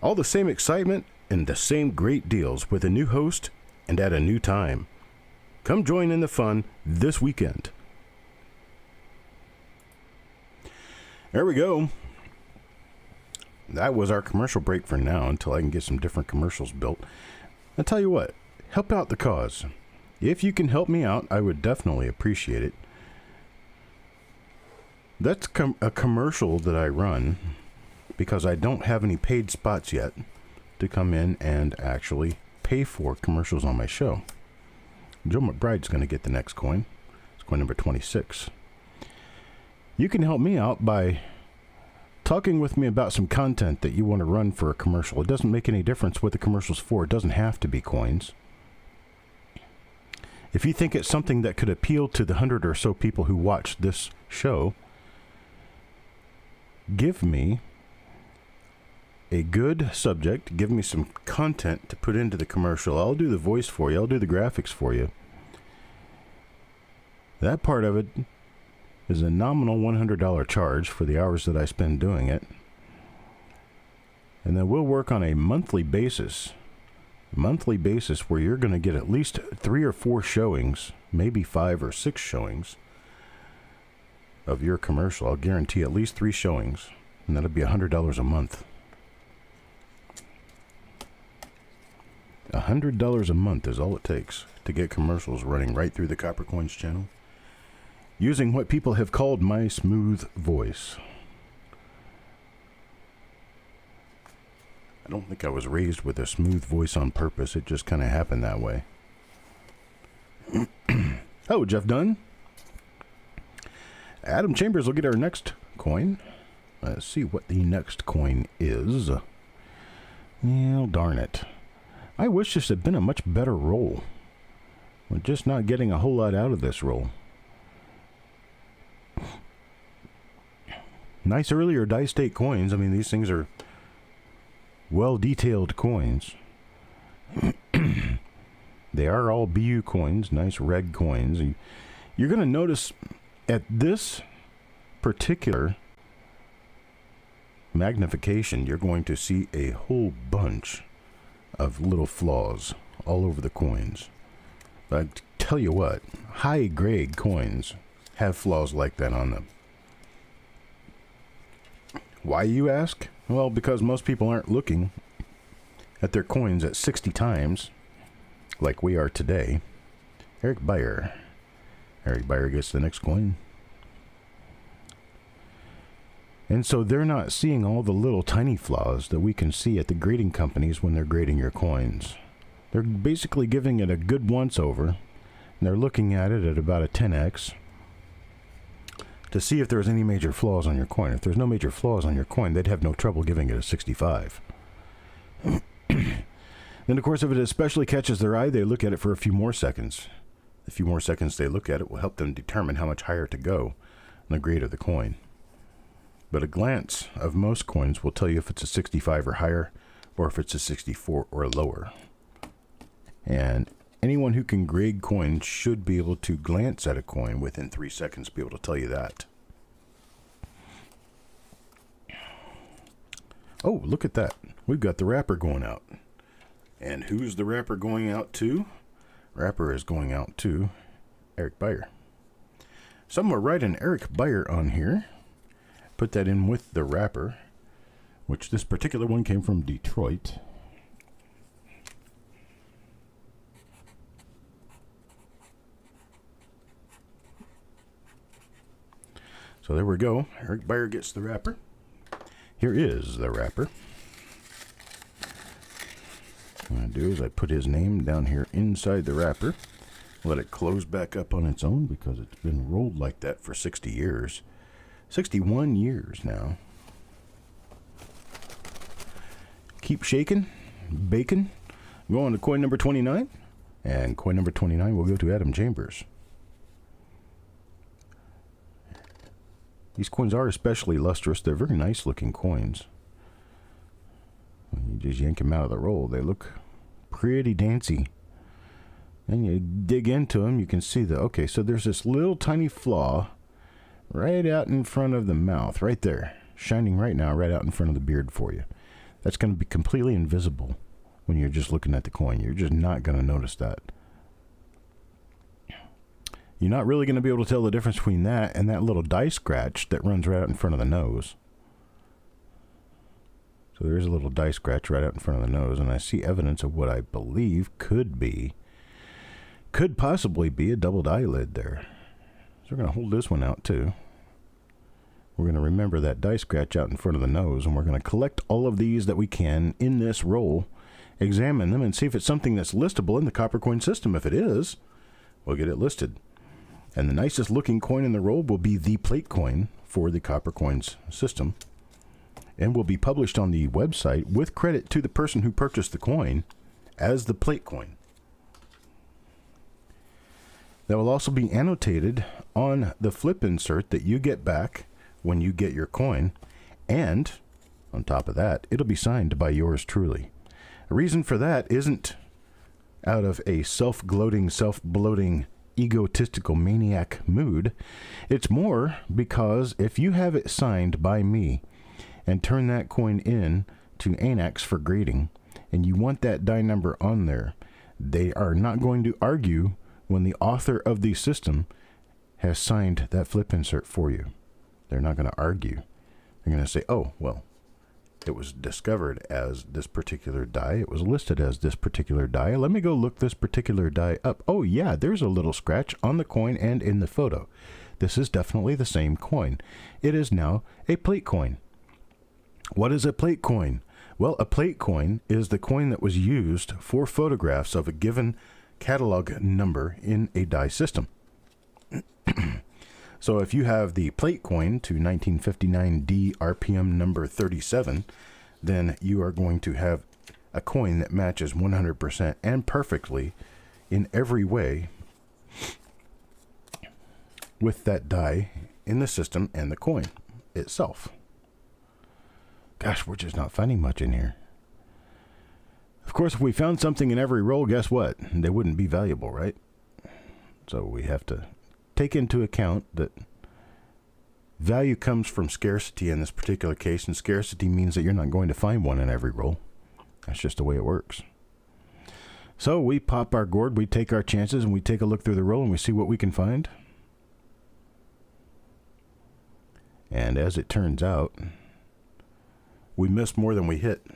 Speaker 1: All the same excitement and the same great deals with a new host and at a new time. Come join in the fun this weekend. There we go. That was our commercial break for now until I can get some different commercials built. I'll tell you what, help out the cause. If you can help me out, I would definitely appreciate it. That's a commercial that I run because I don't have any paid spots yet to come in and actually pay for commercials on my show. Joe McBride's going to get the next coin. It's coin number 26. You can help me out by talking with me about some content that you want to run for a commercial. It doesn't make any difference what the commercial's for. It doesn't have to be coins. If you think it's something that could appeal to the 100 or so people who watch this show, give me a good subject. Give me some content to put into the commercial. I'll do the voice for you. I'll do the graphics for you. That part of it is a nominal $100 charge for the hours that I spend doing it. And then we'll work on a monthly basis where you're going to get at least 3 or 4 showings, maybe 5 or 6 showings of your commercial. I'll guarantee at least 3 showings, and that'll be $100 a month. $100 a month is all it takes to get commercials running right through the Copper Coins channel, using what people have called my smooth voice. I don't think I was raised with a smooth voice on purpose. It just kind of happened that way. Oh, Jeff Dunn. Adam Chambers will get our next coin. Let's see what the next coin is. Well, darn it. I wish this had been a much better roll. We're just not getting a whole lot out of this roll. Nice earlier die state coins. I mean, these things are well-detailed coins. They are all BU coins, nice red coins. And you're going to notice at this particular magnification, you're going to see a whole bunch of little flaws all over the coins. But I tell you what, high grade coins have flaws like that on them. Why, you ask? Well, because most people aren't looking at their coins at 60 times like we are today. Eric Beyer. Eric Beyer gets the next coin. And so they're not seeing all the little tiny flaws that we can see at the grading companies when they're grading your coins. They're basically giving it a good once over, and they're looking at it at about a 10x to see if there's any major flaws on your coin. If there's no major flaws on your coin, they'd have no trouble giving it a 65. Then, of course, if it especially catches their eye, they look at it for a few more seconds. The few more seconds they look at it will help them determine how much higher to go on the grade of the coin. But a glance of most coins will tell you if it's a 65 or higher, or if it's a 64 or lower. And anyone who can grade coins should be able to glance at a coin within 3 seconds, be able to tell you that. Oh, look at that. We've got the wrapper going out. And who's the wrapper going out to? Wrapper is going out to Eric Beyer. Somewhere write an Eric Beyer on here. Put that in with the wrapper, which this particular one came from Detroit. So there we go. Eric Beyer gets the wrapper. Here is the wrapper. What I do is I put his name down here inside the wrapper. Let it close back up on its own because it's been rolled like that for 60 years. 61 years now. Keep shaking, baking. Go on to coin number 29. And coin number 29 will go to Adam Chambers. These coins are especially lustrous. They're very nice looking coins. When you just yank them out of the roll, they look pretty dancy. And you dig into them, you can see that, okay, so there's this little tiny flaw right out in front of the mouth, right there, shining right now, right out in front of the beard for you. That's going to be completely invisible when you're just looking at the coin. You're just not going to notice that. You're not really going to be able to tell the difference between that and that little die scratch that runs right out in front of the nose. So there's a little die scratch right out in front of the nose, and I see evidence of what I believe could possibly be a doubled eyelid there. So we're going to hold this one out too. We're going to remember that die scratch out in front of the nose, and we're going to collect all of these that we can in this roll, examine them, and see if it's something that's listable in the copper coin system. If it is, we'll get it listed. And the nicest looking coin in the roll will be the plate coin for the copper coins system, and will be published on the website with credit to the person who purchased the coin as the plate coin. That will also be annotated on the flip insert that you get back when you get your coin, and on top of that, it'll be signed by yours truly. A reason for that isn't out of a self-gloating, self-bloating, egotistical maniac mood. It's more because if you have it signed by me and turn that coin in to ANAX for grading, and you want that die number on there, they are not going to argue when the author of the system has signed that flip insert for you. They're not going to argue. They're going to say, oh, well, it was discovered as this particular die. It was listed as this particular die. Let me go look this particular die up. Oh, yeah, there's a little scratch on the coin and in the photo. This is definitely the same coin. It is now a plate coin. What is a plate coin? Well, a plate coin is the coin that was used for photographs of a given catalog number in a die system. So if you have the plate coin to 1959D RPM number 37, then you are going to have a coin that matches 100% and perfectly in every way with that die in the system and the coin itself. Gosh, we're just not finding much in here. Of course, if we found something in every roll, guess what? They wouldn't be valuable, right? So we have to take into account that Value comes from scarcity in this particular case, and scarcity means that you're not going to find one in every roll. That's just the way it works. So we pop our gourd, we take our chances, and we take a look through the roll, and we see what we can find. And as it turns out, we missed more than we hit,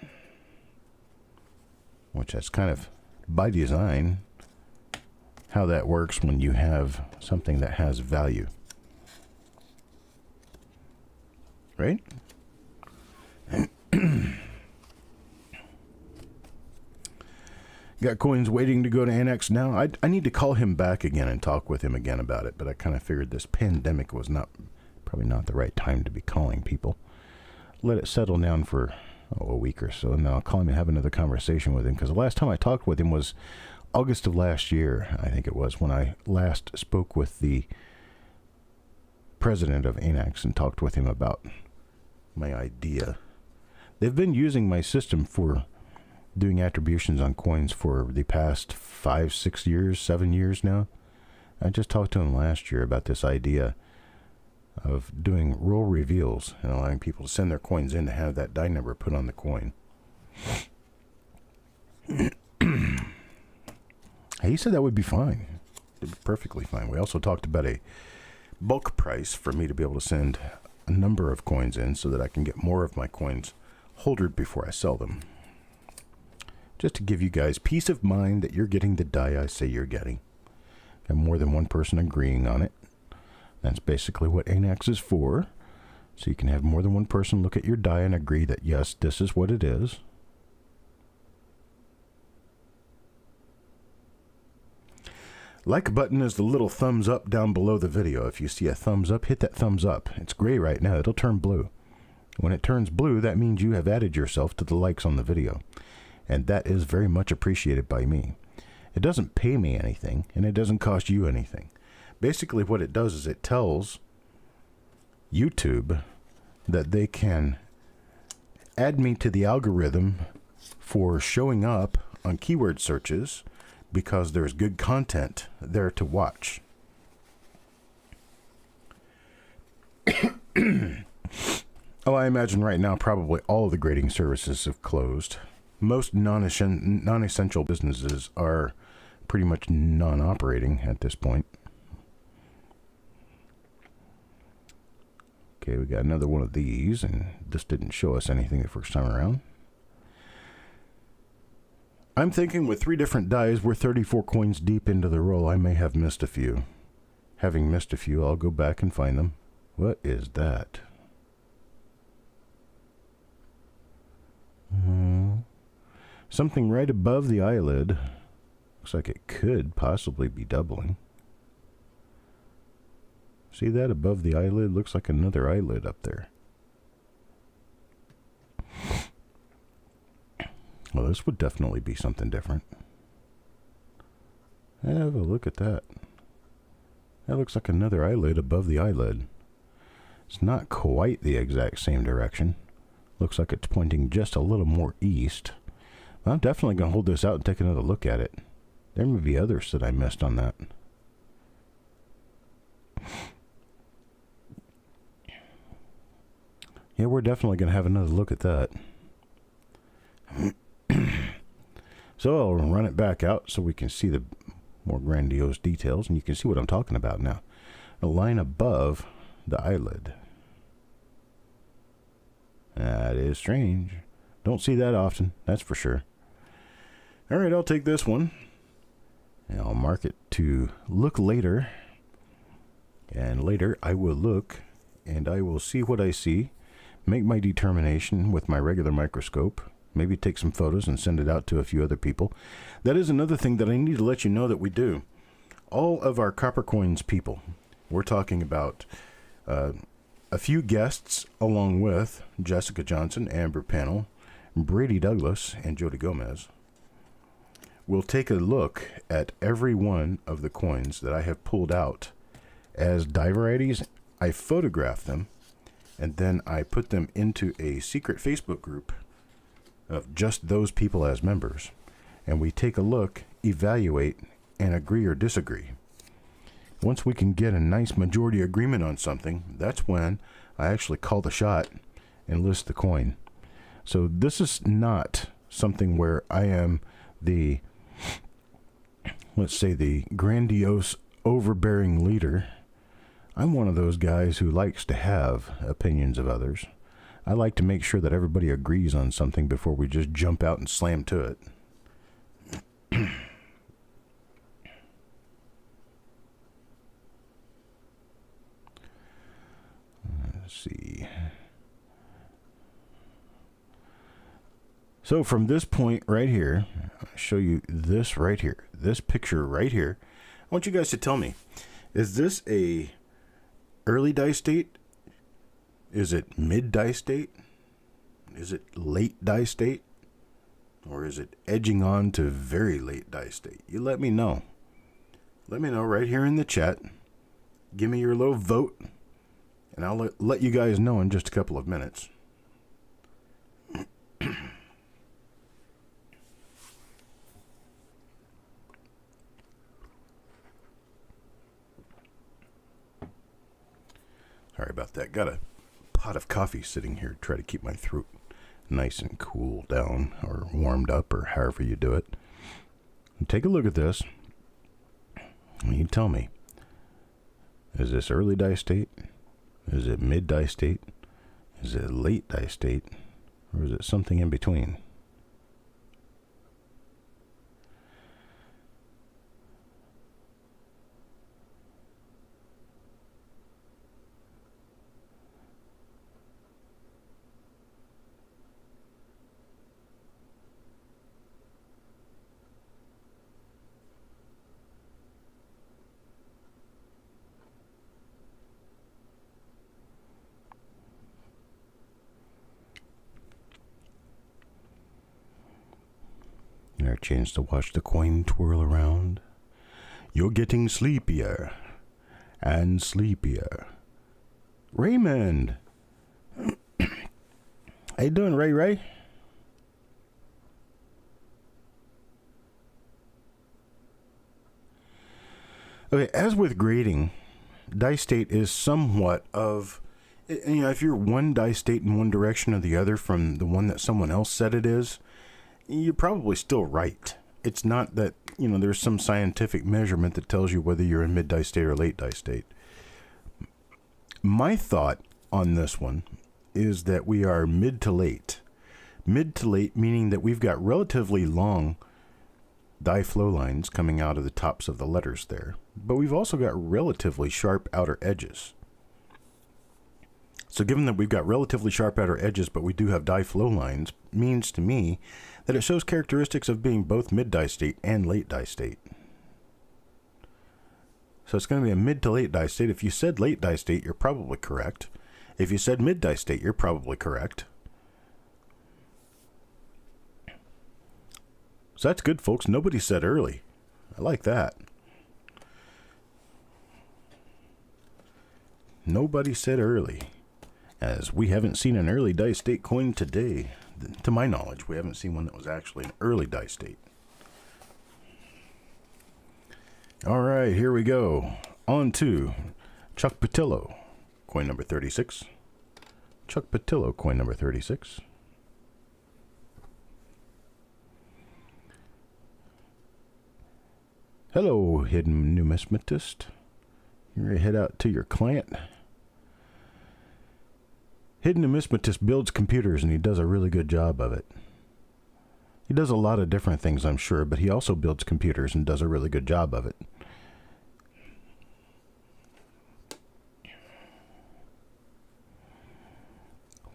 Speaker 1: which that's kind of by design how that works when you have something that has value. Right? Got coins waiting to go to Annex now. I need to call him back again and talk with him again about it, but I kind of figured this pandemic was probably not the right time to be calling people. Let it settle down for a week or so, and then I'll call him and have another conversation with him, because the last time I talked with him was August of last year, I think it was, when I last spoke with the president of Annex and talked with him about my idea. They've been using my system for doing attributions on coins for the past 5, 6 years, 7 years now. I just talked to him last year about this idea of doing roll reveals and allowing people to send their coins in to have that die number put on the coin. He said that would be fine. It'd be perfectly fine. We also talked about a bulk price for me to be able to send a number of coins in so that I can get more of my coins holdered before I sell them. Just to give you guys peace of mind that you're getting the die I say you're getting. Got more than one person agreeing on it. That's basically what Annex is for. So you can have more than one person look at your die and agree that, yes, this is what it is. Like button is the little thumbs up down below the video. If you see a thumbs up, hit that thumbs up. It's gray right now. It'll turn blue. When it turns blue, that means you have added yourself to the likes on the video. And that is very much appreciated by me. It doesn't pay me anything, and it doesn't cost you anything. Basically what it does is it tells YouTube that they can add me to the algorithm for showing up on keyword searches because there's good content there to watch. Oh, I imagine right now probably all of the grading services have closed. Most non-essential businesses are pretty much non-operating at this point. Okay, we got another one of these, and this didn't show us anything the first time around. I'm thinking with 3 different dies, we're 34 coins deep into the roll. I may have missed a few. Having missed a few, I'll go back and find them. What is that? Something right above the eyelid. Looks like it could possibly be doubling. See that above the eyelid? Looks like another eyelid up there. Well, this would definitely be something different. Have a look at that. That looks like another eyelid above the eyelid. It's not quite the exact same direction. Looks like it's pointing just a little more east. I'm definitely going to hold this out and take another look at it. There may be others that I missed on that. Yeah, we're definitely going to have another look at that. So I'll run it back out so we can see the more grandiose details, and you can see what I'm talking about now. A line above the eyelid. That is strange. Don't see that often, that's for sure. All right, I'll take this one. And I'll mark it to look later. And later I will look and I will see what I see. Make my determination with my regular microscope. Maybe take some photos and send it out to a few other people. That is another thing that I need to let you know that we do. All of our Copper Coins people, we're talking about a few guests along with Jessica Johnson, Amber Pannell, Brady Douglas, and Jody Gomez. We'll take a look at every one of the coins that I have pulled out as die varieties. I photograph them, and then I put them into a secret Facebook group of just those people as members. And we take a look, evaluate, and agree or disagree. once we can get a nice majority agreement on something, that's when I actually call the shot and list the coin. So this is not something where I am the, let's say, the grandiose, overbearing leader. I'm one of those guys who likes to have opinions of others. I like to make sure that everybody agrees on something before we just jump out and slam to it. Let's see. So from this point right here, I'll show you this right here, this picture right here. I want you guys to tell me, is this a early die state? Is it mid die state? Is it late die state? Or is it edging on to very late die state? You let me know. Let me know right here in the chat. Give me your little vote, and I'll let you guys know in just a couple of minutes. Sorry about that. Got a pot of coffee sitting here to try to keep my throat nice and cool down, or warmed up, or however you do it. And take a look at this, and you tell me, is this early die state? Is it mid die state? Is it late die state? Or is it something in between? Our chance to watch the coin twirl around. You're getting sleepier and sleepier. Raymond! How you doing, Ray? Okay, as with grading, die state is somewhat of, you know, if you're one die state in one direction or the other from the one that someone else said it is, you're probably still right. It's not that, you know, there's some scientific measurement that tells you whether you're in mid die state or late die state. My thought on this one is that we are mid to late. Mid to late meaning that we've got relatively long die flow lines coming out of the tops of the letters there, but we've also got relatively sharp outer edges. So given that we've got relatively sharp outer edges, but we do have die flow lines, means to me that it shows characteristics of being both mid die state and late die state. So it's going to be a mid to late die state. If you said late die state, you're probably correct. If you said mid die state, you're probably correct. So that's good, folks. Nobody said early. I like that. Nobody said early, as we haven't seen an early die state coin today. To my knowledge, we haven't seen one that was actually an early die state. All right, here we go. On to Chuck Patillo, coin number 36. Chuck Patillo, coin number 36. Hello, hidden numismatist. You're going to head out to your client. Hidden numismatist builds computers, and he does a really good job of it. He does a lot of different things, I'm sure, but he also builds computers and does a really good job of it.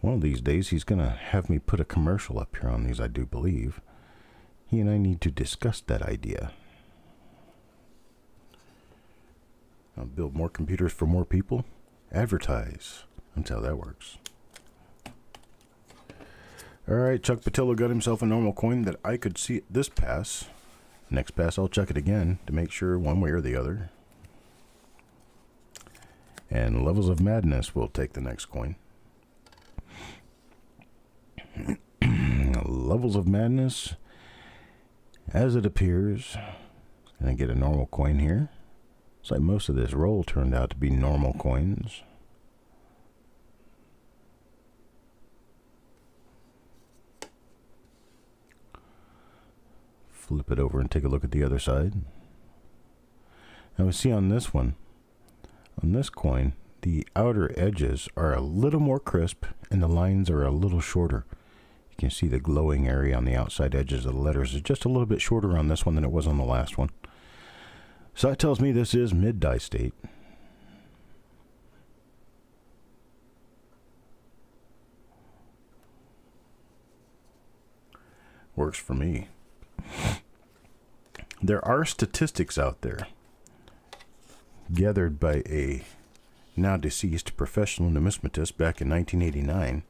Speaker 1: One of these days, he's going to have me put a commercial up here on these, I do believe. He and I need to discuss that idea. I'll build more computers for more people. Advertise. That's how that works. All right, Chuck Patillo got himself a normal coin that I could see at this pass. Next pass, I'll check it again to make sure one way or the other. And Levels of Madness will take the next coin. Levels of Madness, as it appears, going to get a normal coin here. So most of this roll turned out to be normal coins. Flip it over and take a look at the other side. Now we see on this one, on this coin, the outer edges are a little more crisp and the lines are a little shorter. You can see the glowing area on the outside edges of the letters is just a little bit shorter on this one than it was on the last one. So that tells me this is mid-die state. Works for me. There are statistics out there gathered by a now deceased professional numismatist back in 1989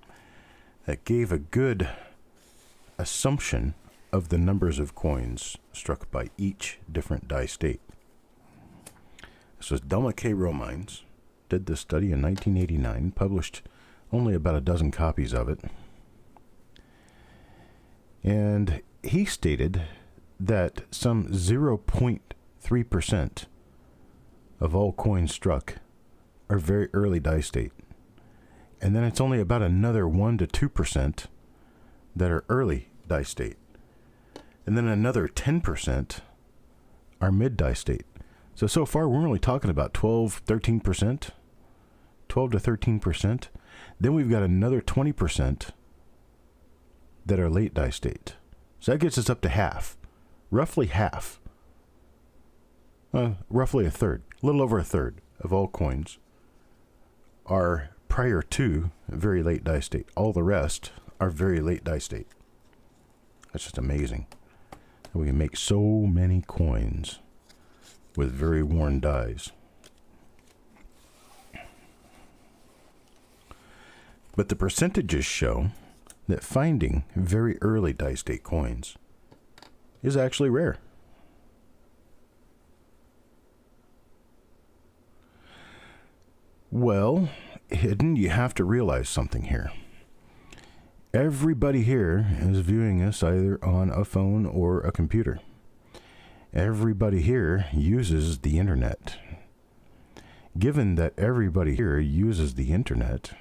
Speaker 1: that gave a good assumption of the numbers of coins struck by each different die state. This was Delma K. Romines, did this study in 1989, published only about a dozen copies of it. And he stated that some 0.3% of all coins struck are very early die state. And then it's only about another 1 to 2% that are early die state. And then another 10% are mid die state. So far we're only talking about 13%. 12 to 13%. Then we've got another 20% that are late die state. So that gets us up to half. Roughly half. Roughly a third. A little over a third of all coins are prior to very late die state. All the rest are very late die state. That's just amazing. We can make so many coins with very worn dies. But the percentages show that finding very early die state coins is actually rare. Well, hidden, you have to realize something here. Everybody here is viewing this either on a phone or a computer. Everybody here uses the internet. Given that everybody here uses the internet,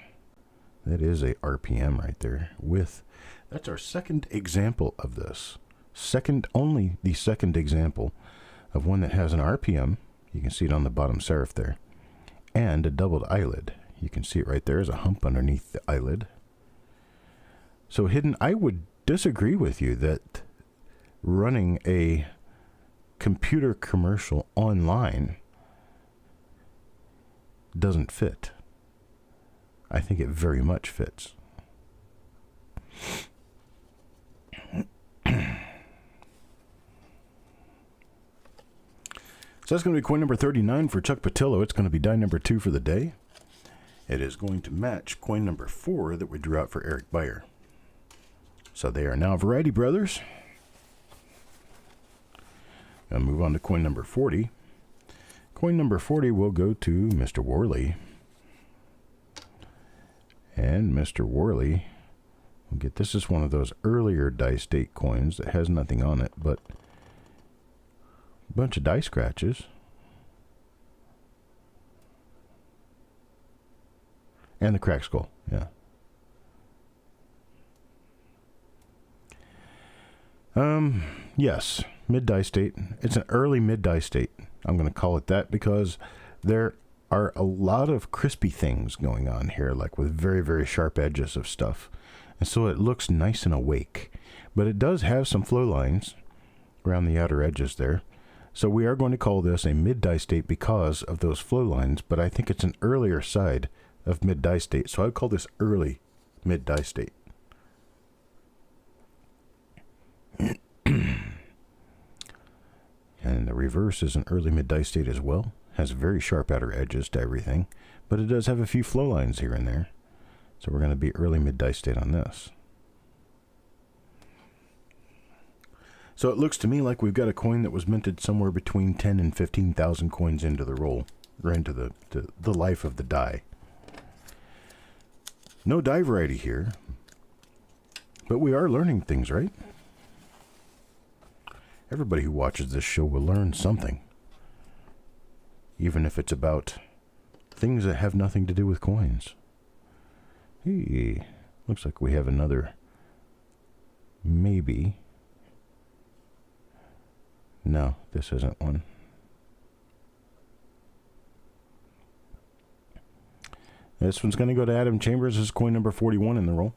Speaker 1: that is a RPM right there. That's our second example of this. Only the second example of one that has an RPM. You can see it on the bottom serif there. And a doubled eyelid. You can see it right there as a hump underneath the eyelid. So hidden, I would disagree with you that running a computer commercial online doesn't fit. I think it very much fits. So that's going to be coin number 39 for Chuck Patillo. It's going to be die number 2 for the day. It is going to match coin number 4 that we drew out for Eric Beyer. So they are now Variety Brothers. I'll move on to coin number 40. Coin number 40 will go to Mr. Worley. And Mr. Worley will get, this is one of those earlier die state coins that has nothing on it, but a bunch of die scratches. And the cracked skull, yeah. Yes, mid-die state. It's an early mid-die state. I'm going to call it that because there are a lot of crispy things going on here, like with very, very sharp edges of stuff. And so it looks nice and awake. But it does have some flow lines around the outer edges there. So we are going to call this a mid-die state because of those flow lines, but I think it's an earlier side of mid-die state. So I'd call this early mid-die state. And the reverse is an early mid-die state as well. Has very sharp outer edges to everything, but it does have a few flow lines here and there. So we're going to be early mid-die state on this. So it looks to me like we've got a coin that was minted somewhere between 10 and 15,000 coins into the roll, or into the life of the die. No die variety here, but we are learning things, right? Everybody who watches this show will learn something. even if it's about things that have nothing to do with coins. Hey, looks like we have another maybe. No, this isn't one. This one's going to go to Adam Chambers. This is coin number 41 in the roll.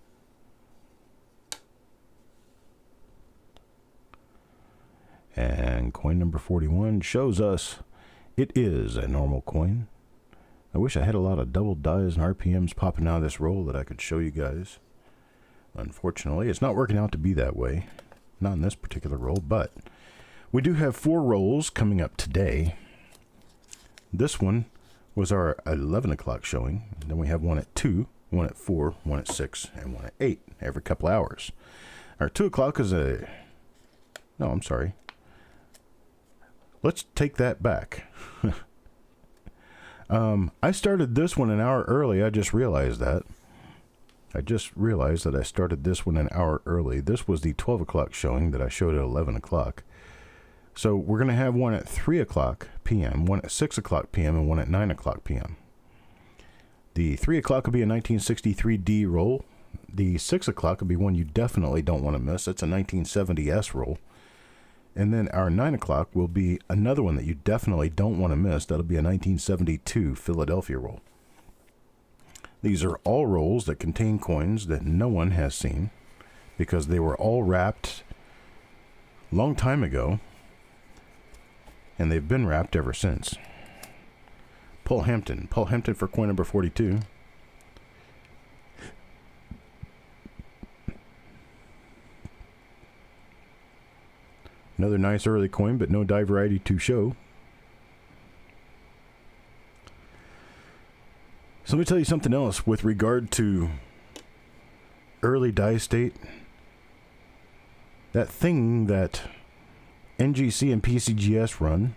Speaker 1: And coin number 41 shows us it is a normal coin. I wish I had a lot of double dies and RPMs popping out of this roll that I could show you guys. Unfortunately, it's not working out to be that way. Not in this particular roll, but we do have 4 rolls coming up today. This one was our 11 o'clock showing. Then we have one at 2, one at 4, one at 6, and one at 8 every couple hours. Our 2 o'clock is a... No, I'm sorry. Let's take that back. I started this one an hour early. I just realized that. I started this one an hour early. This was the 12 o'clock showing that I showed at 11 o'clock. So we're going to have one at 3 o'clock p.m., one at 6 o'clock p.m., and one at 9 o'clock p.m. The 3 o'clock will be a 1963D roll. The 6 o'clock will be one you definitely don't want to miss. That's a 1970S roll. And then our 9 o'clock will be another one that you definitely don't want to miss. That'll be a 1972 Philadelphia roll. These are all rolls that contain coins that no one has seen because they were all wrapped a long time ago, and they've been wrapped ever since. Paul Hampton for coin number 42. Another nice early coin, but no die variety to show. So let me tell you something else with regard to early die state. That thing that NGC and PCGS run.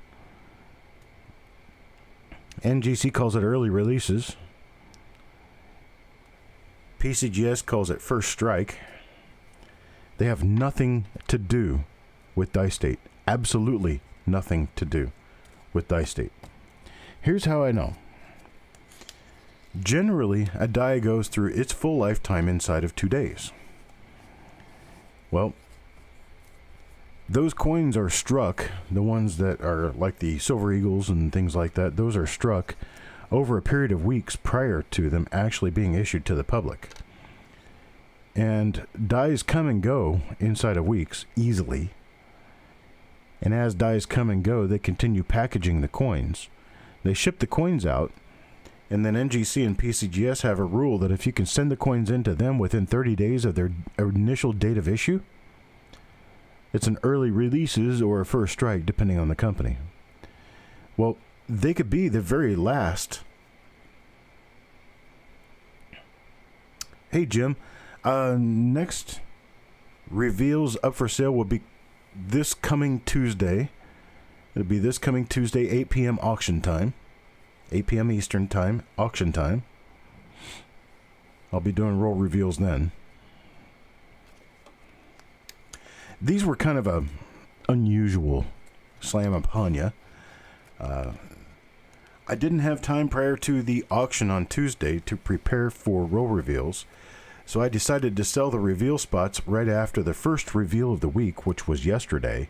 Speaker 1: NGC calls it early releases. PCGS calls it first strike. They have nothing to do with die state. Absolutely nothing to do with die state. Here's how I know. Generally, a die goes through its full lifetime inside of 2 days. Well, those coins are struck, the ones that are like the Silver Eagles and things like that, those are struck over a period of weeks prior to them actually being issued to the public. And dies come and go inside of weeks easily. And as dies come and go, they continue packaging the coins. They ship the coins out, and then NGC and PCGS have a rule that if you can send the coins into them within 30 days of their initial date of issue, it's an early releases or a first strike, depending on the company. Well, they could be the very last. Hey, Jim, next reveals up for sale will be this coming Tuesday. It'll be this coming Tuesday, 8 p.m. auction time. 8 p.m. Eastern time, auction time. I'll be doing roll reveals then. These were kind of a unusual slam upon you. I didn't have time prior to the auction on Tuesday to prepare for roll reveals, so I decided to sell the reveal spots right after the first reveal of the week, which was yesterday.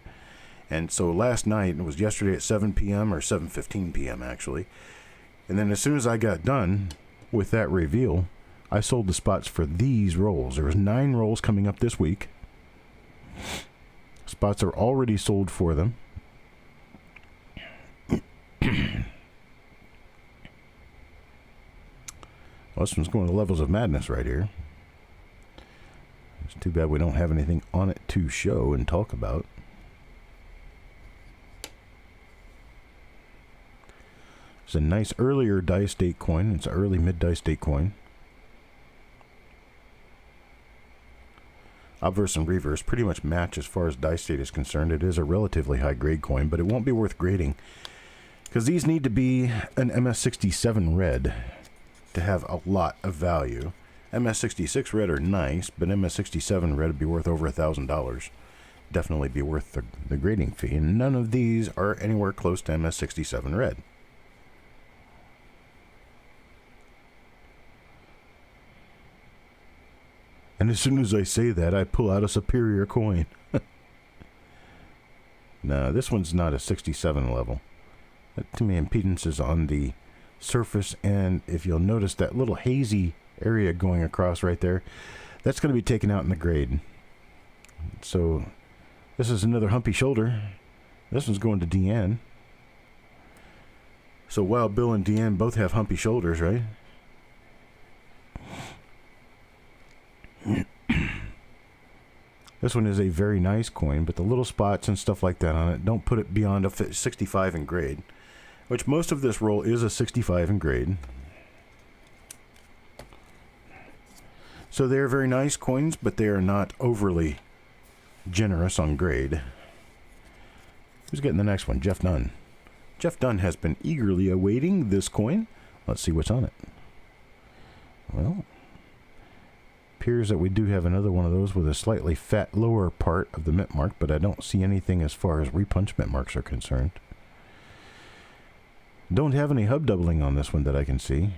Speaker 1: And so last night, it was yesterday at 7 p.m. or 7:15 p.m. actually. And then as soon as I got done with that reveal, I sold the spots for these rolls. There was 9 rolls coming up this week. Spots are already sold for them. Well, this one's going to levels of madness right here. It's too bad we don't have anything on it to show and talk about. It's a nice earlier die state coin. It's an early mid die state coin. Obverse and reverse pretty much match as far as die state is concerned. It is a relatively high grade coin, but it won't be worth grading because these need to be an MS67 red to have a lot of value. MS66 red are nice, but MS67 red would be worth over $1,000. Definitely be worth the grading fee, and none of these are anywhere close to MS67 red. And as soon as I say that, I pull out a superior coin. No, this one's not a 67 level. To me, impedance is on the surface, and if you'll notice that little hazy area going across right there, that's going to be taken out in the grade. So this is another humpy shoulder. This one's going to Deanne. So Wild Bill and Deanne both have humpy shoulders, right? This one is a very nice coin, but the little spots and stuff like that on it don't put it beyond a 65 in grade, which most of this roll is a 65 in grade. So they are very nice coins, but they are not overly generous on grade. Who's getting the next one? Jeff Dunn. Jeff Dunn has been eagerly awaiting this coin. Let's see what's on it. Well, appears that we do have another one of those with a slightly fat lower part of the mint mark, but I don't see anything as far as repunch mint marks are concerned. Don't have any hub doubling on this one that I can see.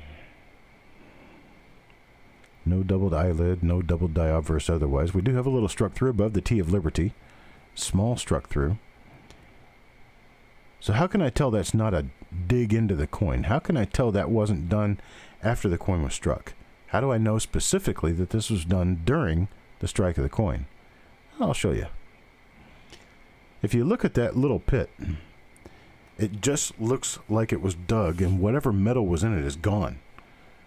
Speaker 1: No doubled eyelid, no doubled die obverse otherwise. We do have a little struck through above the T of Liberty. Small struck through. So how can I tell that's not a dig into the coin? How can I tell that wasn't done after the coin was struck? How do I know specifically that this was done during the strike of the coin? I'll show you. If you look at that little pit, it just looks like it was dug and whatever metal was in it is gone.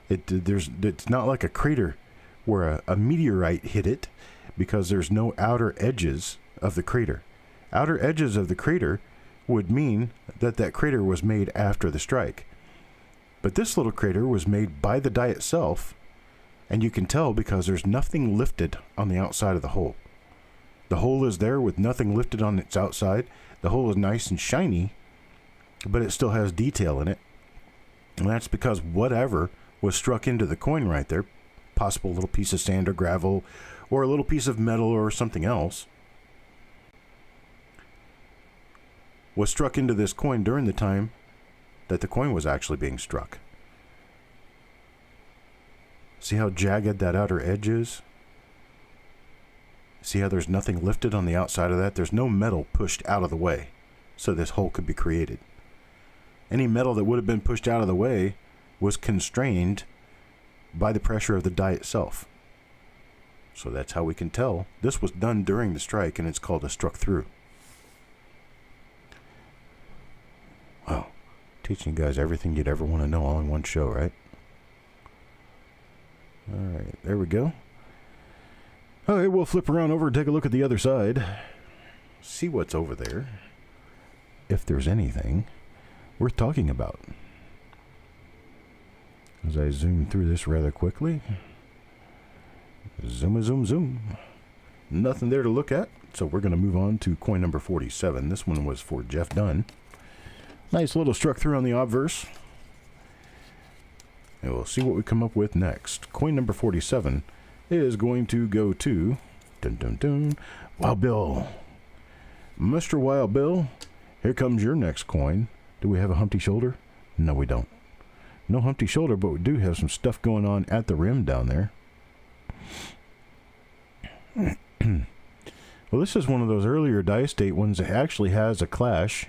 Speaker 1: It's not like a crater where a meteorite hit it, because there's no outer edges of the crater. Outer edges of the crater would mean that that crater was made after the strike. But this little crater was made by the die itself, and you can tell because there's nothing lifted on the outside of the hole. The hole is there with nothing lifted on its outside. The hole is nice and shiny, but it still has detail in it. And that's because whatever was struck into the coin right there, possible little piece of sand or gravel, or a little piece of metal or something else, was struck into this coin during the time that the coin was actually being struck. See how jagged that outer edge is? See how there's nothing lifted on the outside of that? There's no metal pushed out of the way so this hole could be created. Any metal that would have been pushed out of the way was constrained by the pressure of the die itself. So that's how we can tell this was done during the strike, and it's called a struck through. Wow. Teaching you guys everything you'd ever want to know all in one show, right? Alright, there we go. Alright, we'll flip around over and take a look at the other side. See what's over there. If there's anything worth talking about. As I zoom through this rather quickly. Zoom, zoom, zoom. Nothing there to look at, so we're going to move on to coin number 47. This one was for Jeff Dunn. Nice little struck through on the obverse. And we'll see what we come up with next. Coin number 47 is going to go to dun, dun, dun, Wild Bill. Mr. Wild Bill, here comes your next coin. Do we have a humpty shoulder? No, we don't. No humpty shoulder, but we do have some stuff going on at the rim down there. Well, this is one of those earlier die state ones that actually has a clash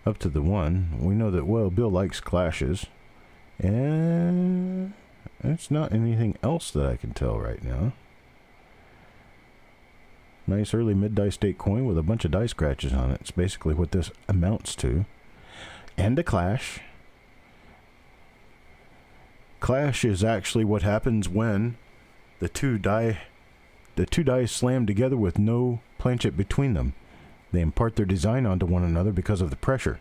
Speaker 1: up to the one. We know that, well, Bill likes clashes. And it's not anything else that I can tell right now. Nice early mid-die state coin with a bunch of die scratches on it. It's basically what this amounts to. And a clash. Clash is actually what happens when the two dies slam together with no planchet between them. They impart their design onto one another because of the pressure.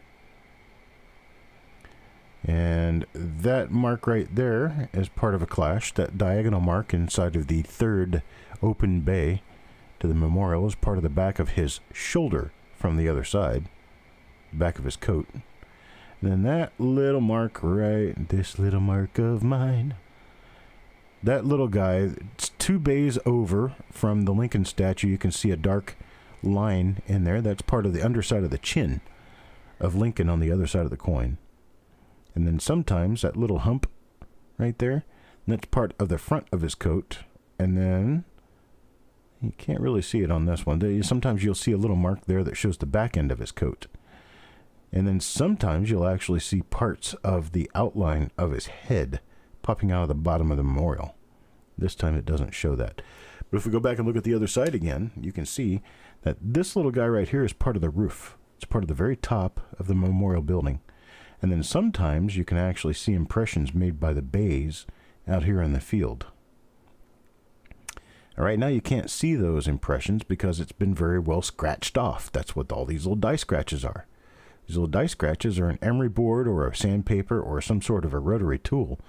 Speaker 1: And that mark right there is part of a clash. That diagonal mark inside of the third open bay to the memorial is part of the back of his shoulder from the other side, back of his coat. And then that little mark right, this little mark of mine, that little guy, it's 2 bays over from the Lincoln statue. You can see a dark line in there. That's part of the underside of the chin of Lincoln on the other side of the coin. And then sometimes that little hump right there, that's part of the front of his coat. And then You can't really see it on this one. Sometimes you'll see a little mark there that shows the back end of his coat. And then sometimes you'll actually see parts of the outline of his head popping out of the bottom of the memorial. This time it doesn't show that. But if we go back and look at the other side again, you can see that this little guy right here is part of the roof. It's part of the very top of the memorial building. And then sometimes you can actually see impressions made by the bays out here in the field. All right, now you can't see those impressions because it's been very well scratched off. That's what all these little die scratches are. These little die scratches are an emery board or a sandpaper or some sort of a rotary tool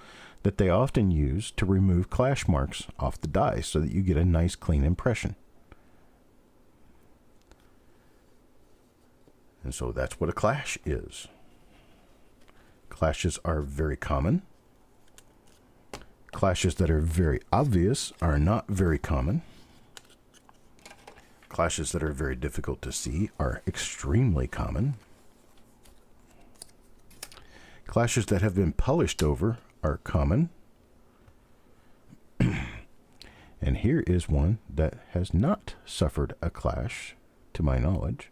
Speaker 1: that they often use to remove clash marks off the die so that you get a nice clean impression. And so that's what a clash is. Clashes are very common. Clashes that are very obvious are not very common. Clashes that are very difficult to see are extremely common. Clashes that have been polished over are common. And here is one that has not suffered a clash, to my knowledge.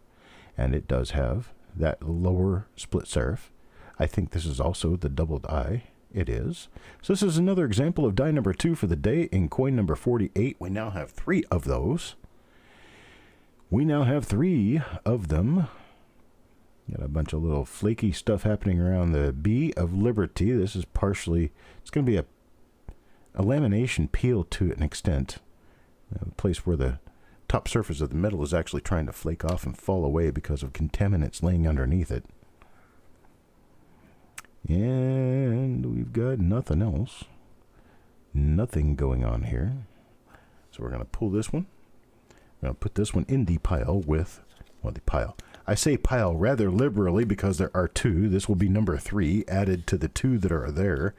Speaker 1: And it does have that lower split serif. I think this is also the doubled eye. It is. So this is another example of die number 2 for the day in coin number 48. We now have 3 of those. We now have 3 of them. Got a bunch of little flaky stuff happening around the B of Liberty. This is partially, it's going to be a lamination peel to an extent. A place where the top surface of the metal is actually trying to flake off and fall away because of contaminants laying underneath it. And we've got nothing else. Nothing going on here. So we're going to pull this one. We're going to put this one in the pile with, well, the pile. I say pile rather liberally because there are 2. This will be number 3 added to the 2 that are there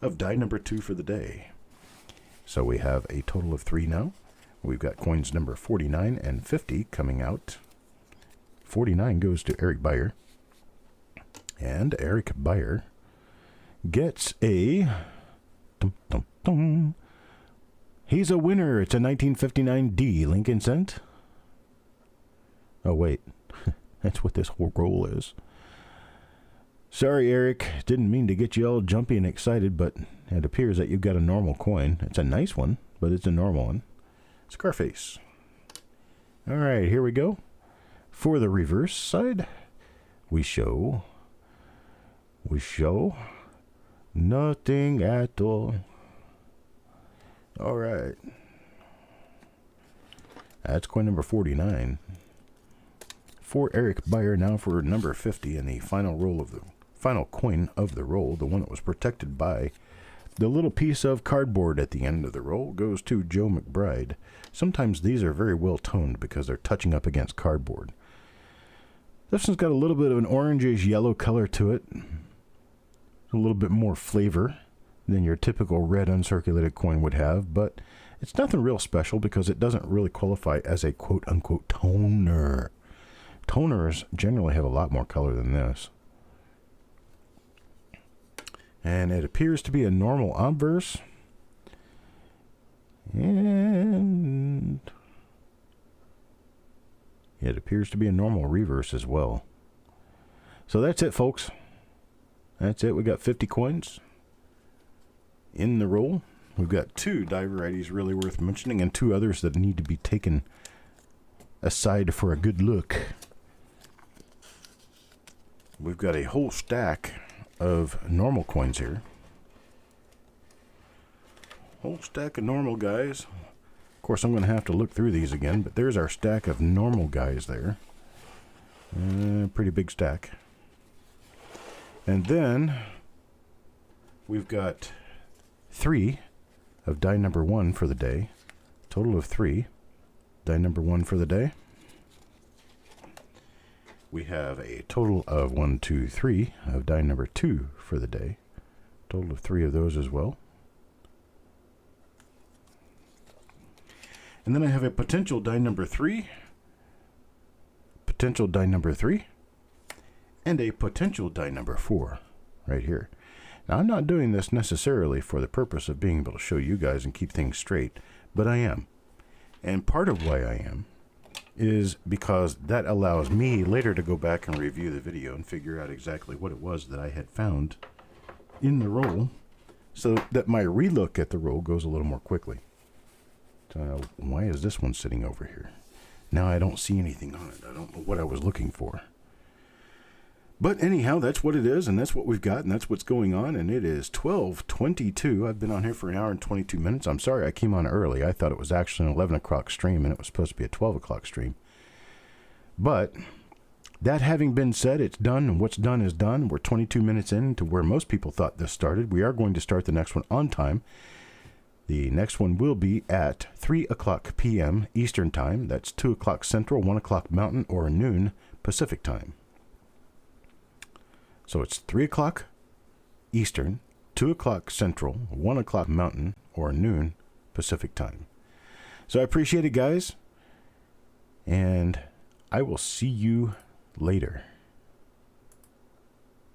Speaker 1: of die number 2 for the day. So we have a total of 3 now. We've got coins number 49 and 50 coming out. 49 goes to Eric Beyer. And Eric Beyer gets a... He's a winner. It's a 1959D Lincoln Cent. Oh, wait. That's what this whole roll is. Sorry, Eric. Didn't mean to get you all jumpy and excited, but it appears that you've got a normal coin. It's a nice one, but it's a normal one. Scarface. All right, here we go. For the reverse side, we show nothing at all. All right. That's coin number 49. For Eric Beyer now for number 50 and the final roll of the final coin of the roll, the one that was protected by the little piece of cardboard at the end of the roll, goes to Joe McBride. Sometimes these are very well toned because they're touching up against cardboard. This one's got a little bit of an orangish yellow color to it. A little bit more flavor than your typical red uncirculated coin would have, but it's nothing real special because it doesn't really qualify as a quote-unquote toner. Toners generally have a lot more color than this. And it appears to be a normal obverse. And it appears to be a normal reverse as well. So that's it, folks. That's it. We got 50 coins in the roll. We've got 2 die varieties really worth mentioning and 2 others that need to be taken aside for a good look. We've got a whole stack of normal coins here. Whole stack of normal guys. Of course, I'm going to have to look through these again, but there's our stack of normal guys there. Pretty big stack. And then we've got 3 of die number 1 for the day. Total of 3. Die number 1 for the day. We have a total of 1, 2, 3 of die number 2 for the day. Total of 3 of those as well. And then I have a potential die number 3, potential die number 3, and a potential die number 4 right here. Now, I'm not doing this necessarily for the purpose of being able to show you guys and keep things straight, but I am. And part of why I am is because that allows me later to go back and review the video and figure out exactly what it was that I had found in the roll, so that my relook at the roll goes a little more quickly. So why is this one sitting over here? Now I don't see anything on it. I don't know what I was looking for. But anyhow, that's what it is, and that's what we've got, and that's what's going on, and it is 12:22. I've been on here for an hour and 22 minutes. I'm sorry I came on early. I thought it was actually an 11 o'clock stream, and it was supposed to be a 12 o'clock stream. But that having been said, it's done, and what's done is done. We're 22 minutes into where most people thought this started. We are going to start the next one on time. The next one will be at 3 o'clock p.m. Eastern Time. That's 2 o'clock Central, 1 o'clock Mountain, or noon Pacific Time. So it's 3 o'clock Eastern, 2 o'clock Central, 1 o'clock Mountain, or noon Pacific Time. So I appreciate it, guys. And I will see you later.